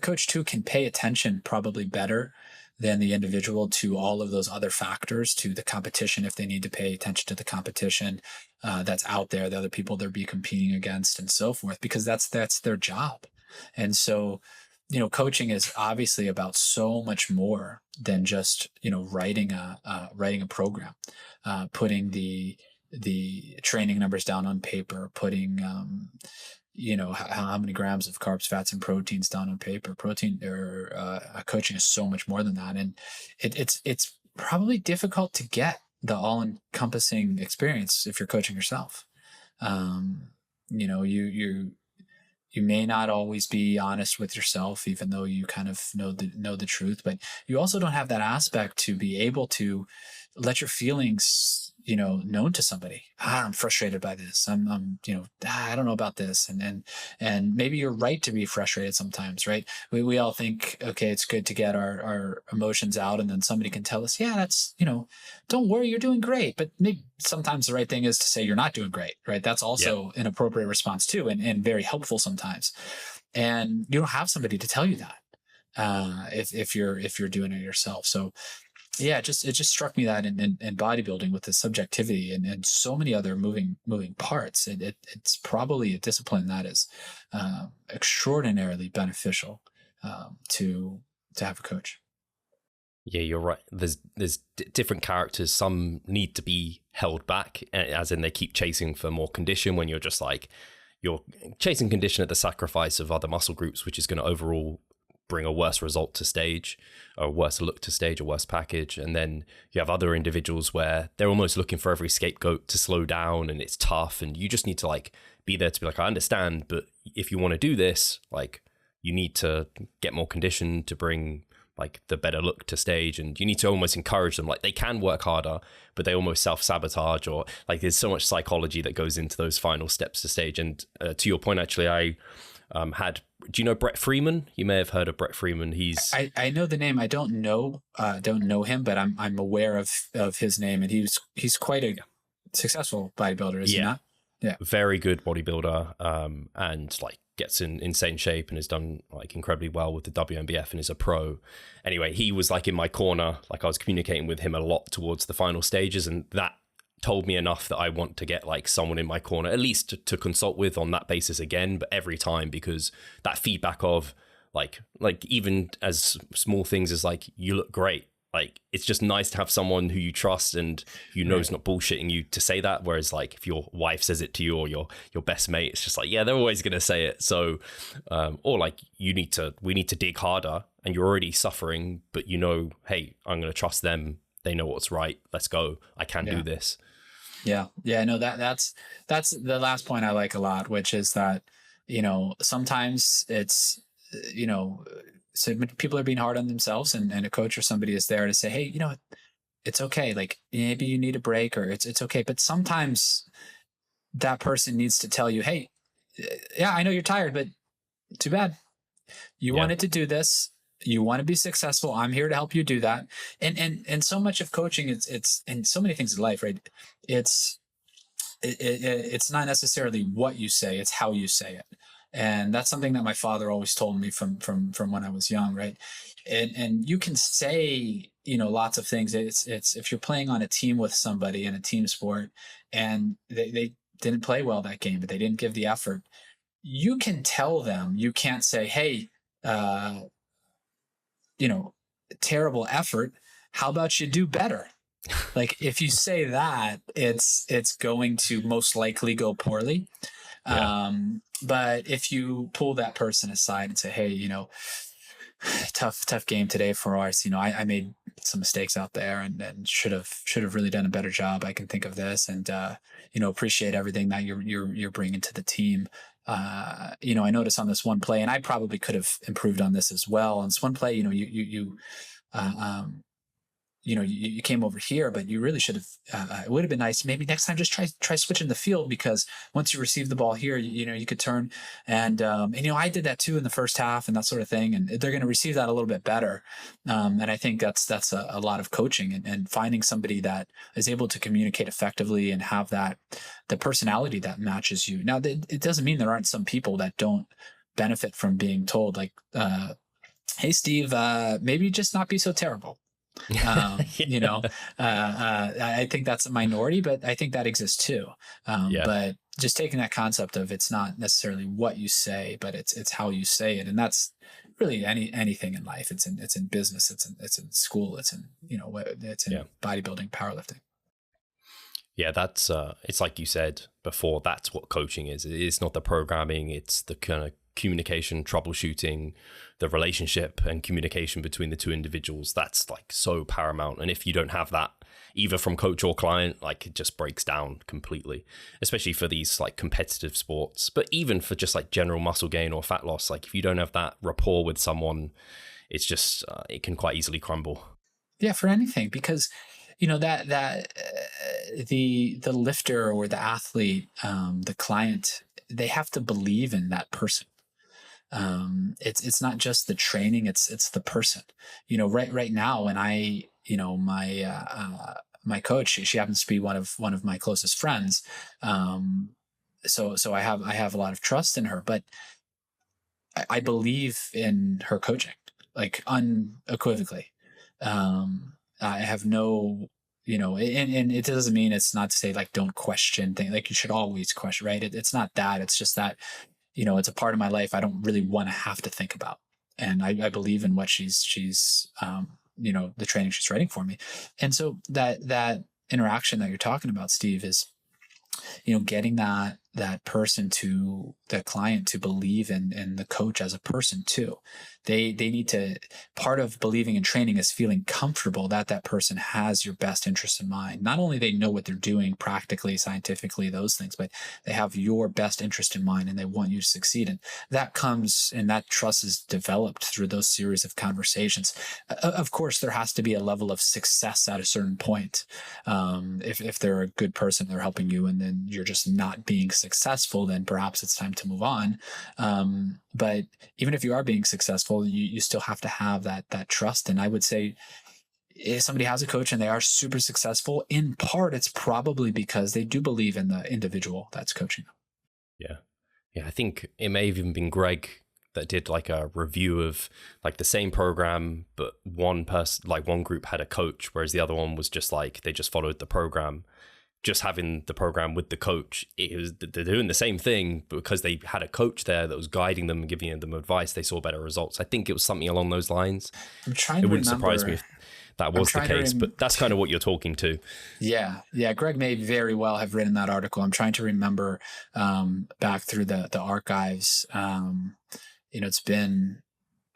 coach too can pay attention probably better than the individual to all of those other factors, to the competition, if they need to pay attention to the competition that's out there, the other people they'll be competing against and so forth, because that's their job. And so, coaching is obviously about so much more than just, writing a program, putting the training numbers down on paper, putting, how many grams of carbs, fats, and proteins down on paper. Coaching is so much more than that. And it's probably difficult to get the all-encompassing experience if you're coaching yourself. You may not always be honest with yourself, even though you kind of know the truth, but you also don't have that aspect to be able to let your feelings, known to somebody. I'm frustrated by this. I'm I don't know about this. And maybe you're right to be frustrated sometimes, right? We all think, okay, it's good to get our emotions out, and then somebody can tell us, yeah, that's, don't worry, you're doing great. But maybe sometimes the right thing is to say you're not doing great, right? That's also an appropriate response too, and very helpful sometimes. And you don't have somebody to tell you that if you're doing it yourself. So yeah, it just struck me that in bodybuilding, with the subjectivity and so many other moving parts, it's probably a discipline that is extraordinarily beneficial to have a coach. Yeah, you're right. There's different characters. Some need to be held back, as in they keep chasing for more condition, when you're just like, you're chasing condition at the sacrifice of other muscle groups, which is going to overall bring a worse result to stage, or a worse look to stage, a worse package. And then you have other individuals where they're almost looking for every scapegoat to slow down, and it's tough, and you just need to like be there to be like, I understand, but if you want to do this, like, you need to get more condition to bring like the better look to stage, and you need to almost encourage them. Like, they can work harder, but they almost self-sabotage, or like there's so much psychology that goes into those final steps to stage. And to your point, actually, I do you know Brett Freeman? You may have heard of Brett Freeman. I know the name. I don't know him, but I'm aware of his name, and he's quite a successful bodybuilder, is he not? Yeah. Very good bodybuilder, and like gets in insane shape and has done like incredibly well with the WNBF and is a pro. Anyway, he was like in my corner, like I was communicating with him a lot towards the final stages, and that told me enough that I want to get like someone in my corner, at least to consult with on that basis again, but every time, because that feedback of like even as small things as like, you look great, like it's just nice to have someone who you trust and is not bullshitting you to say that. Whereas like if your wife says it to you, or your best mate, it's just like, yeah, they're always going to say it. So or like we need to dig harder, and you're already suffering, but hey, I'm going to trust them. They know what's right. Let's go. I can do this. Yeah. No, that's the last point I like a lot, which is that, sometimes it's you know, so people are being hard on themselves, and a coach or somebody is there to say, hey, you know, it's okay. Like maybe you need a break, or it's okay. But sometimes that person needs to tell you, hey, yeah, I know you're tired, but too bad. You wanted to do this. You want to be successful. I'm here to help you do that. And so much of coaching, it's and so many things in life, right? It's not necessarily what you say, it's how you say it. And that's something that my father always told me from when I was young, right? And you can say, you know, lots of things. It's if you're playing on a team with somebody in a team sport and they didn't play well that game, but they didn't give the effort, you can tell them. You can't say, hey, you know, terrible effort, how about you do better? Like if you say that, it's going to most likely go poorly. But if you pull that person aside and say, hey, you know, tough game today for us. You know, I made some mistakes out there and should have really done a better job. I can think of this, and you know, appreciate everything that you're bringing to the team. You know, I noticed on this one play, and I probably could have improved on this as well. On this one play, you know, you came over here, but you really should have, it would have been nice. Maybe next time, just try switching the field, because once you receive the ball here, you know, you could turn and, you know, I did that too in the first half and that sort of thing. And they're going to receive that a little bit better. And I think that's a lot of coaching and finding somebody that is able to communicate effectively and have the personality that matches you. Now, it doesn't mean there aren't some people that don't benefit from being told like, hey, Steve, maybe just not be so terrible. You know, I think that's a minority, but I think that exists too. But just taking that concept of it's not necessarily what you say, but it's how you say it. And that's really anything in life. It's in business. It's in school. It's in, you know, it's in bodybuilding, powerlifting. Yeah, that's it's like you said before, that's what coaching is. It's not the programming, it's the kind of communication, troubleshooting, the relationship and communication between the two individuals. That's like so paramount. And if you don't have that either from coach or client, like it just breaks down completely, especially for these like competitive sports, but even for just like general muscle gain or fat loss. Like if you don't have that rapport with someone, it's just, it can quite easily crumble. Yeah, for anything, because you know, the lifter or the athlete, the client, they have to believe in that person. It's not just the training, it's the person. You know, right now, when I, you know, my coach, she happens to be one of my closest friends. So I have a lot of trust in her, but I believe in her coaching, like unequivocally. I have no, you know, and it doesn't mean, it's not to say like don't question things, like you should always question, right? It's not that, it's just that, you know, it's a part of my life I don't really want to have to think about. And I believe in what she's you know, the training she's writing for me. And so that interaction that you're talking about, Steve, is, you know, getting that person to the client to believe in the coach as a person too. They need to, part of believing in training is feeling comfortable that person has your best interest in mind. Not only they know what they're doing practically, scientifically, those things, but they have your best interest in mind and they want you to succeed. And that comes, and that trust is developed through those series of conversations. Of course, there has to be a level of success at a certain point. If they're a good person, they're helping you, and then you're just not being successful, then perhaps it's time to move on. But even if you are being successful, you still have to have that trust. And I would say if somebody has a coach and they are super successful, in part, it's probably because they do believe in the individual that's coaching them. Yeah. I think it may have even been Greg that did like a review of like the same program, but one person, like one group had a coach, whereas the other one was just like, they just followed the program. Just having the program with the coach, they're doing the same thing, but because they had a coach there that was guiding them and giving them advice, they saw better results. I think it was something along those lines. I'm trying to It wouldn't remember. surprise me if that was the case, but that's kind of what you're talking to. Yeah. Greg may very well have written that article. I'm trying to remember back through the archives. You know, it's been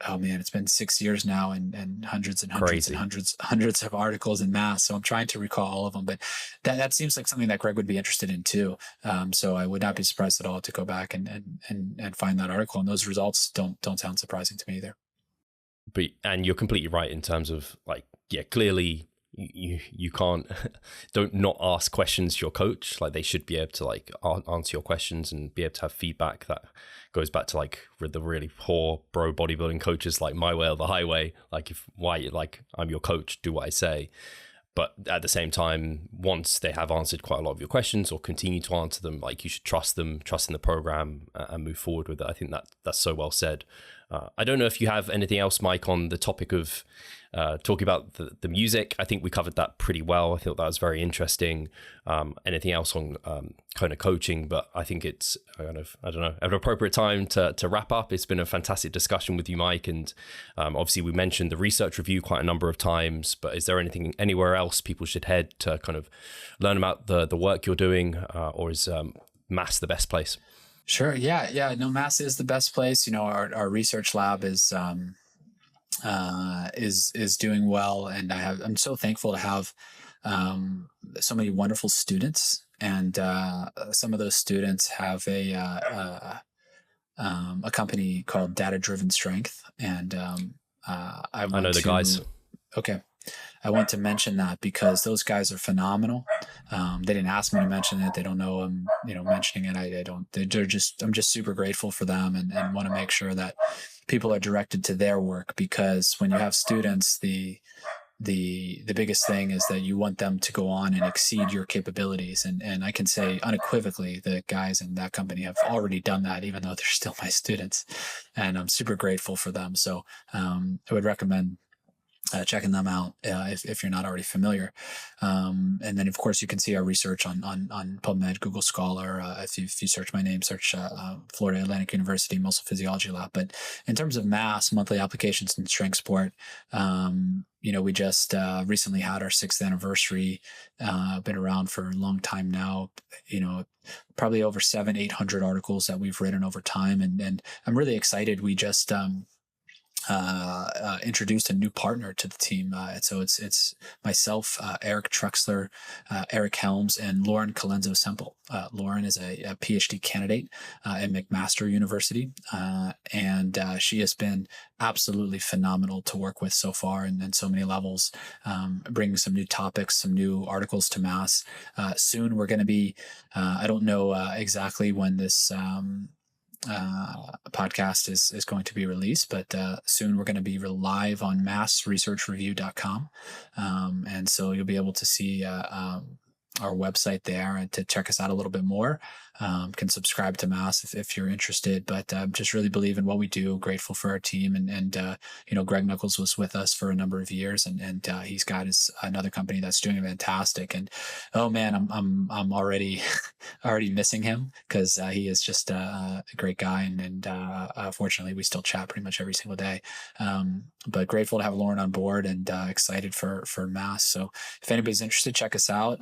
oh man, it's been 6 years now, and hundreds and hundreds Crazy. and hundreds of articles in mass. So I'm trying to recall all of them, but that seems like something that Greg would be interested in too. So I would not be surprised at all to go back and find that article, and those results don't sound surprising to me either. But and you're completely right in terms of like, yeah, clearly you can't don't not ask questions to your coach. Like they should be able to like answer your questions and be able to have feedback. That goes back to like the really poor bro bodybuilding coaches, like my way or the highway. Like I'm your coach, do what I say. But at the same time, once they have answered quite a lot of your questions or continue to answer them, like you should trust them, trust in the program, and move forward with it. I think that's so well said. I don't know if you have anything else, Mike, on the topic of talking about the music. I think we covered that pretty well. I thought that was very interesting. Anything else on kind of coaching? But I think it's kind of, I don't know, at an appropriate time to wrap up. It's been a fantastic discussion with you, Mike. And obviously we mentioned the research review quite a number of times, but is there anything anywhere else people should head to kind of learn about the work you're doing, or is Mass the best place? Sure. Yeah. No, Mass is the best place. Our research lab is doing well, and I'm so thankful to have so many wonderful students, and some of those students have a company called Data Driven Strength, and I know the guys. Okay. I want to mention that because those guys are phenomenal. They didn't ask me to mention it. They don't know I'm, mentioning it. I'm just super grateful for them, and want to make sure that people are directed to their work, because when you have students, the biggest thing is that you want them to go on and exceed your capabilities. And I can say unequivocally, the guys in that company have already done that, even though they're still my students, and I'm super grateful for them. So I would recommend checking them out if you're not already familiar. And then of course you can see our research on PubMed, Google Scholar. If you search my name, search Florida Atlantic University Muscle Physiology Lab. But in terms of Mass monthly applications in strength sport, we just recently had our 6th anniversary. Been around for a long time now. Probably over 700-800 articles that we've written over time, and I'm really excited. We just introduced a new partner to the team. So it's myself, Eric Truxler, Eric Helms, and Lauren Colenso Semple. Lauren is a PhD candidate at McMaster University, and she has been absolutely phenomenal to work with so far, and so many levels, bringing some new topics, some new articles to Mass. Soon we're going to be, I don't know exactly when this podcast is going to be released, but soon we're going to be live on massresearchreview.com, and so you'll be able to see our website there and to check us out a little bit more. Can subscribe to Mass if you're interested, but just really believe in what we do. Grateful for our team, and Greg Knuckles was with us for a number of years, and he's got another company that's doing fantastic. And oh man, I'm already missing him, because he is just a great guy, and fortunately we still chat pretty much every single day. But grateful to have Lauren on board, and excited for Mass. So if anybody's interested, check us out.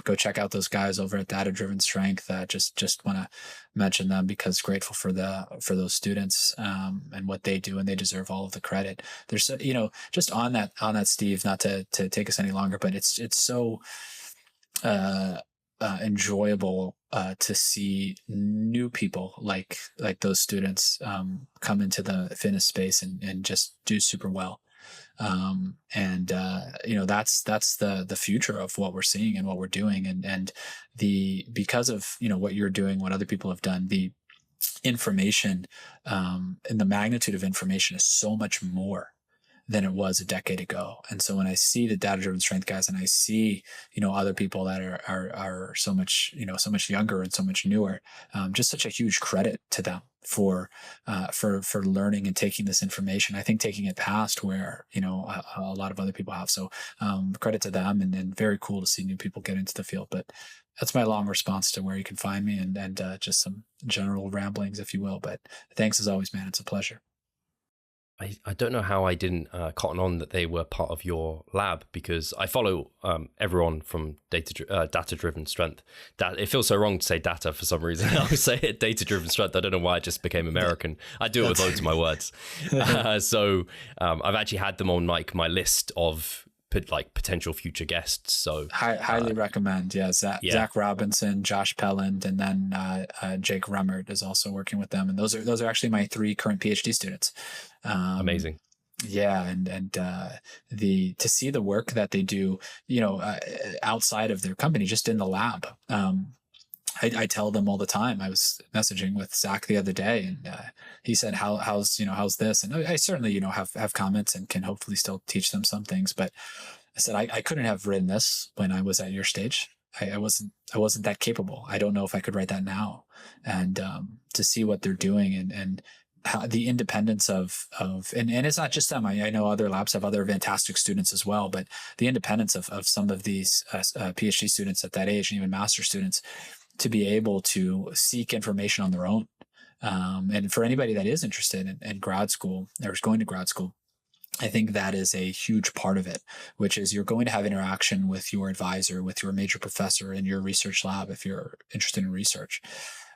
Go check out those guys over at Data Driven Strength. Just want to mention them because grateful for those students and what they do, and they deserve all of the credit. There's just on that Steve, not to take us any longer, but it's so enjoyable to see new people like those students come into the fitness space and just do super well. That's the future of what we're seeing and what we're doing, and because of what you're doing, what other people have done, the information and the magnitude of information is so much more than it was a decade ago. And so when I see the data-driven strength guys, and I see other people that are so much younger and so much newer, just such a huge credit to them for learning and taking this information. I think taking it past where a lot of other people have. So credit to them, and very cool to see new people get into the field. But that's my long response to where you can find me, and just some general ramblings, if you will. But thanks as always, man. It's a pleasure. I don't know how I didn't cotton on that they were part of your lab, because I follow everyone from data-driven strength. That it feels so wrong to say data for some reason. I would say it data-driven strength. I don't know why I just became American. I do it with loads of my words. So I've actually had them on like my list of like potential future guests. So highly recommend. Yeah, Zach Robinson, Josh Pelland, and then Jake Rummert is also working with them. And those are actually my 3 current PhD students. Amazing. Yeah, and to see the work that they do, outside of their company, just in the lab. I tell them all the time. I was messaging with Zach the other day, and he said, "How's this?" And I certainly have comments and can hopefully still teach them some things. But I said I couldn't have written this when I was at your stage. I wasn't that capable. I don't know if I could write that now. And to see what they're doing and how the independence of and it's not just them. I know other labs have other fantastic students as well, but the independence of some of these PhD students at that age, and even master students, to be able to seek information on their own. And for anybody that is interested in grad school or is going to grad school, I think that is a huge part of it, which is you're going to have interaction with your advisor, with your major professor in your research lab if you're interested in research.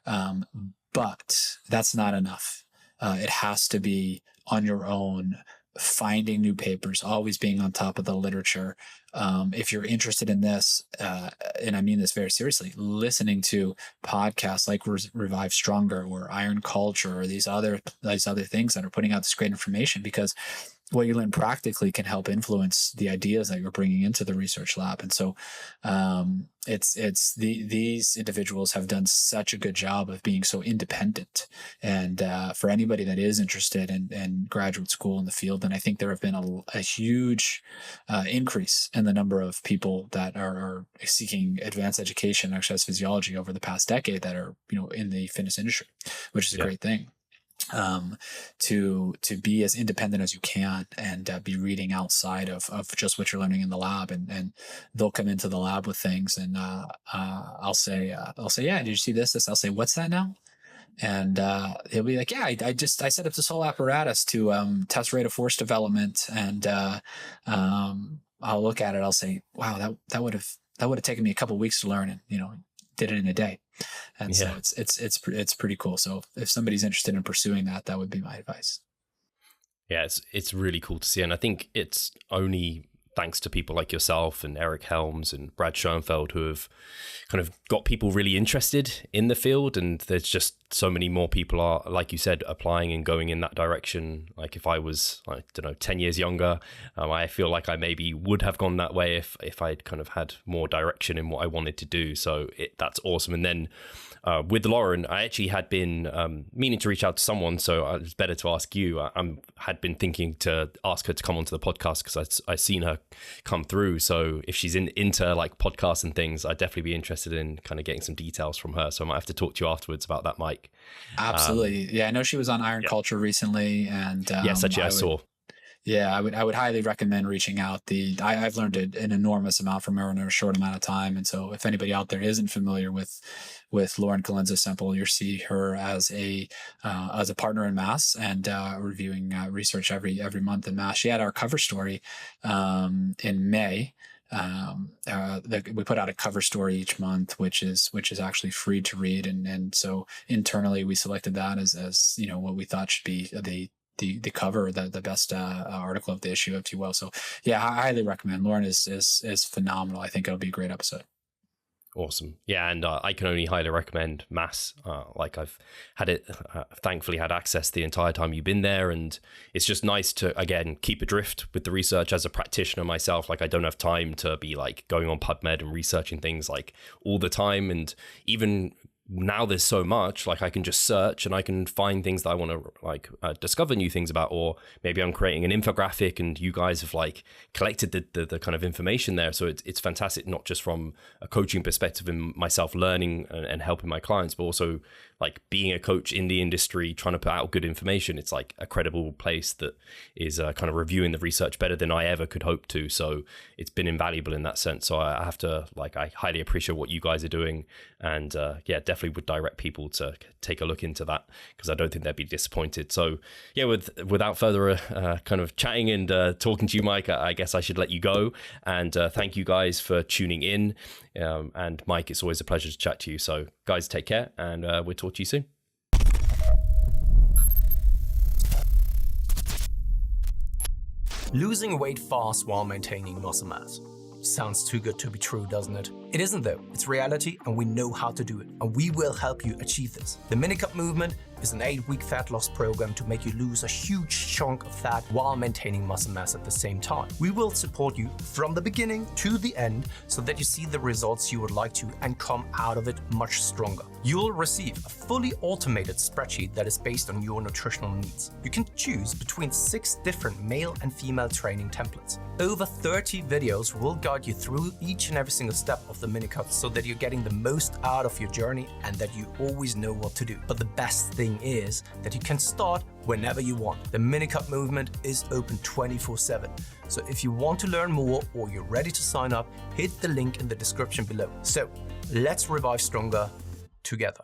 But that's not enough. It has to be on your own, finding new papers, always being on top of the literature. If you're interested in this, and I mean this very seriously, listening to podcasts like Revive Stronger or Iron Culture or these other things that are putting out this great information, because what you learn practically can help influence the ideas that you're bringing into the research lab. And so these individuals have done such a good job of being so independent. And for anybody that is interested in graduate school in the field, then I think there have been a huge increase in the number of people that are seeking advanced education, exercise physiology over the past decade that are in the fitness industry, which is a great thing. To be as independent as you can and be reading outside of just what you're learning in the lab, and they'll come into the lab with things, and I'll say, yeah, did you see this? I'll say, what's that now? And he'll be like, yeah, I set up this whole apparatus to test rate of force development, and I'll look at it, I'll say, wow, that would have taken me a couple of weeks to learn, and did it in a day. And so it's pretty cool. So if somebody's interested in pursuing that, that would be my advice. Yeah, it's really cool to see. And I think it's only thanks to people like yourself and Eric Helms and Brad Schoenfeld who have kind of got people really interested in the field. And there's just so many more people are, like you said, applying and going in that direction. Like if I was, 10 years younger, I feel like I maybe would have gone that way if I'd kind of had more direction in what I wanted to do. So that's awesome. And then with Lauren, I actually had been meaning to reach out to someone, so it's better to ask you. I had been thinking to ask her to come onto the podcast because I seen her come through. So if she's into like podcasts and things, I'd definitely be interested in kind of getting some details from her. So I might have to talk to you afterwards about that, Mike. Absolutely. Yeah, I know she was on Iron Culture recently, and yes, actually, I saw. Yeah, I would highly recommend reaching out. I've learned an enormous amount from her in a short amount of time, and so if anybody out there isn't familiar with Lauren Colenso-Semple, you'll see her as a partner in Mass and reviewing research every month in Mass. She had our cover story in May. We put out a cover story each month, which is actually free to read, and so internally we selected that as what we thought should be the cover, the best article of the issue, if you will. So yeah, I highly recommend. Lauren is phenomenal. I think it'll be a great episode. Awesome. Yeah, and I can only highly recommend Mass. Like I've had it, thankfully had access the entire time you've been there, and it's just nice to, again, keep adrift with the research as a practitioner myself. Like I don't have time to be like going on PubMed and researching things like all the time, and even now there's so much, like I can just search and I can find things that I want to discover new things about, or maybe I'm creating an infographic and you guys have like collected the kind of information there. So it's fantastic, not just from a coaching perspective and myself learning and helping my clients, but also like being a coach in the industry, trying to put out good information. It's like a credible place that is kind of reviewing the research better than I ever could hope to. So it's been invaluable in that sense. So I have to I highly appreciate what you guys are doing, and definitely definitely would direct people to take a look into that, because I don't think they'd be disappointed. So yeah, without further kind of chatting and talking to you, Mike, I guess I should let you go. And thank you guys for tuning in. And Mike, it's always a pleasure to chat to you. So guys, take care, and we'll talk to you soon. Losing weight fast while maintaining muscle mass. Sounds too good to be true, doesn't it? It isn't though. It's reality, and we know how to do it, and we will help you achieve this. The Minicut movement is an 8-week fat loss program to make you lose a huge chunk of fat while maintaining muscle mass at the same time. We will support you from the beginning to the end so that you see the results you would like to and come out of it much stronger. You'll receive a fully automated spreadsheet that is based on your nutritional needs. You can choose between 6 different male and female training templates. Over 30 videos will guide you through each and every single step of the Minicut so that you're getting the most out of your journey and that you always know what to do. But the best thing is that you can start whenever you want. The Minicut movement is open 24/7. So if you want to learn more or you're ready to sign up, hit the link in the description below. So let's revive stronger together.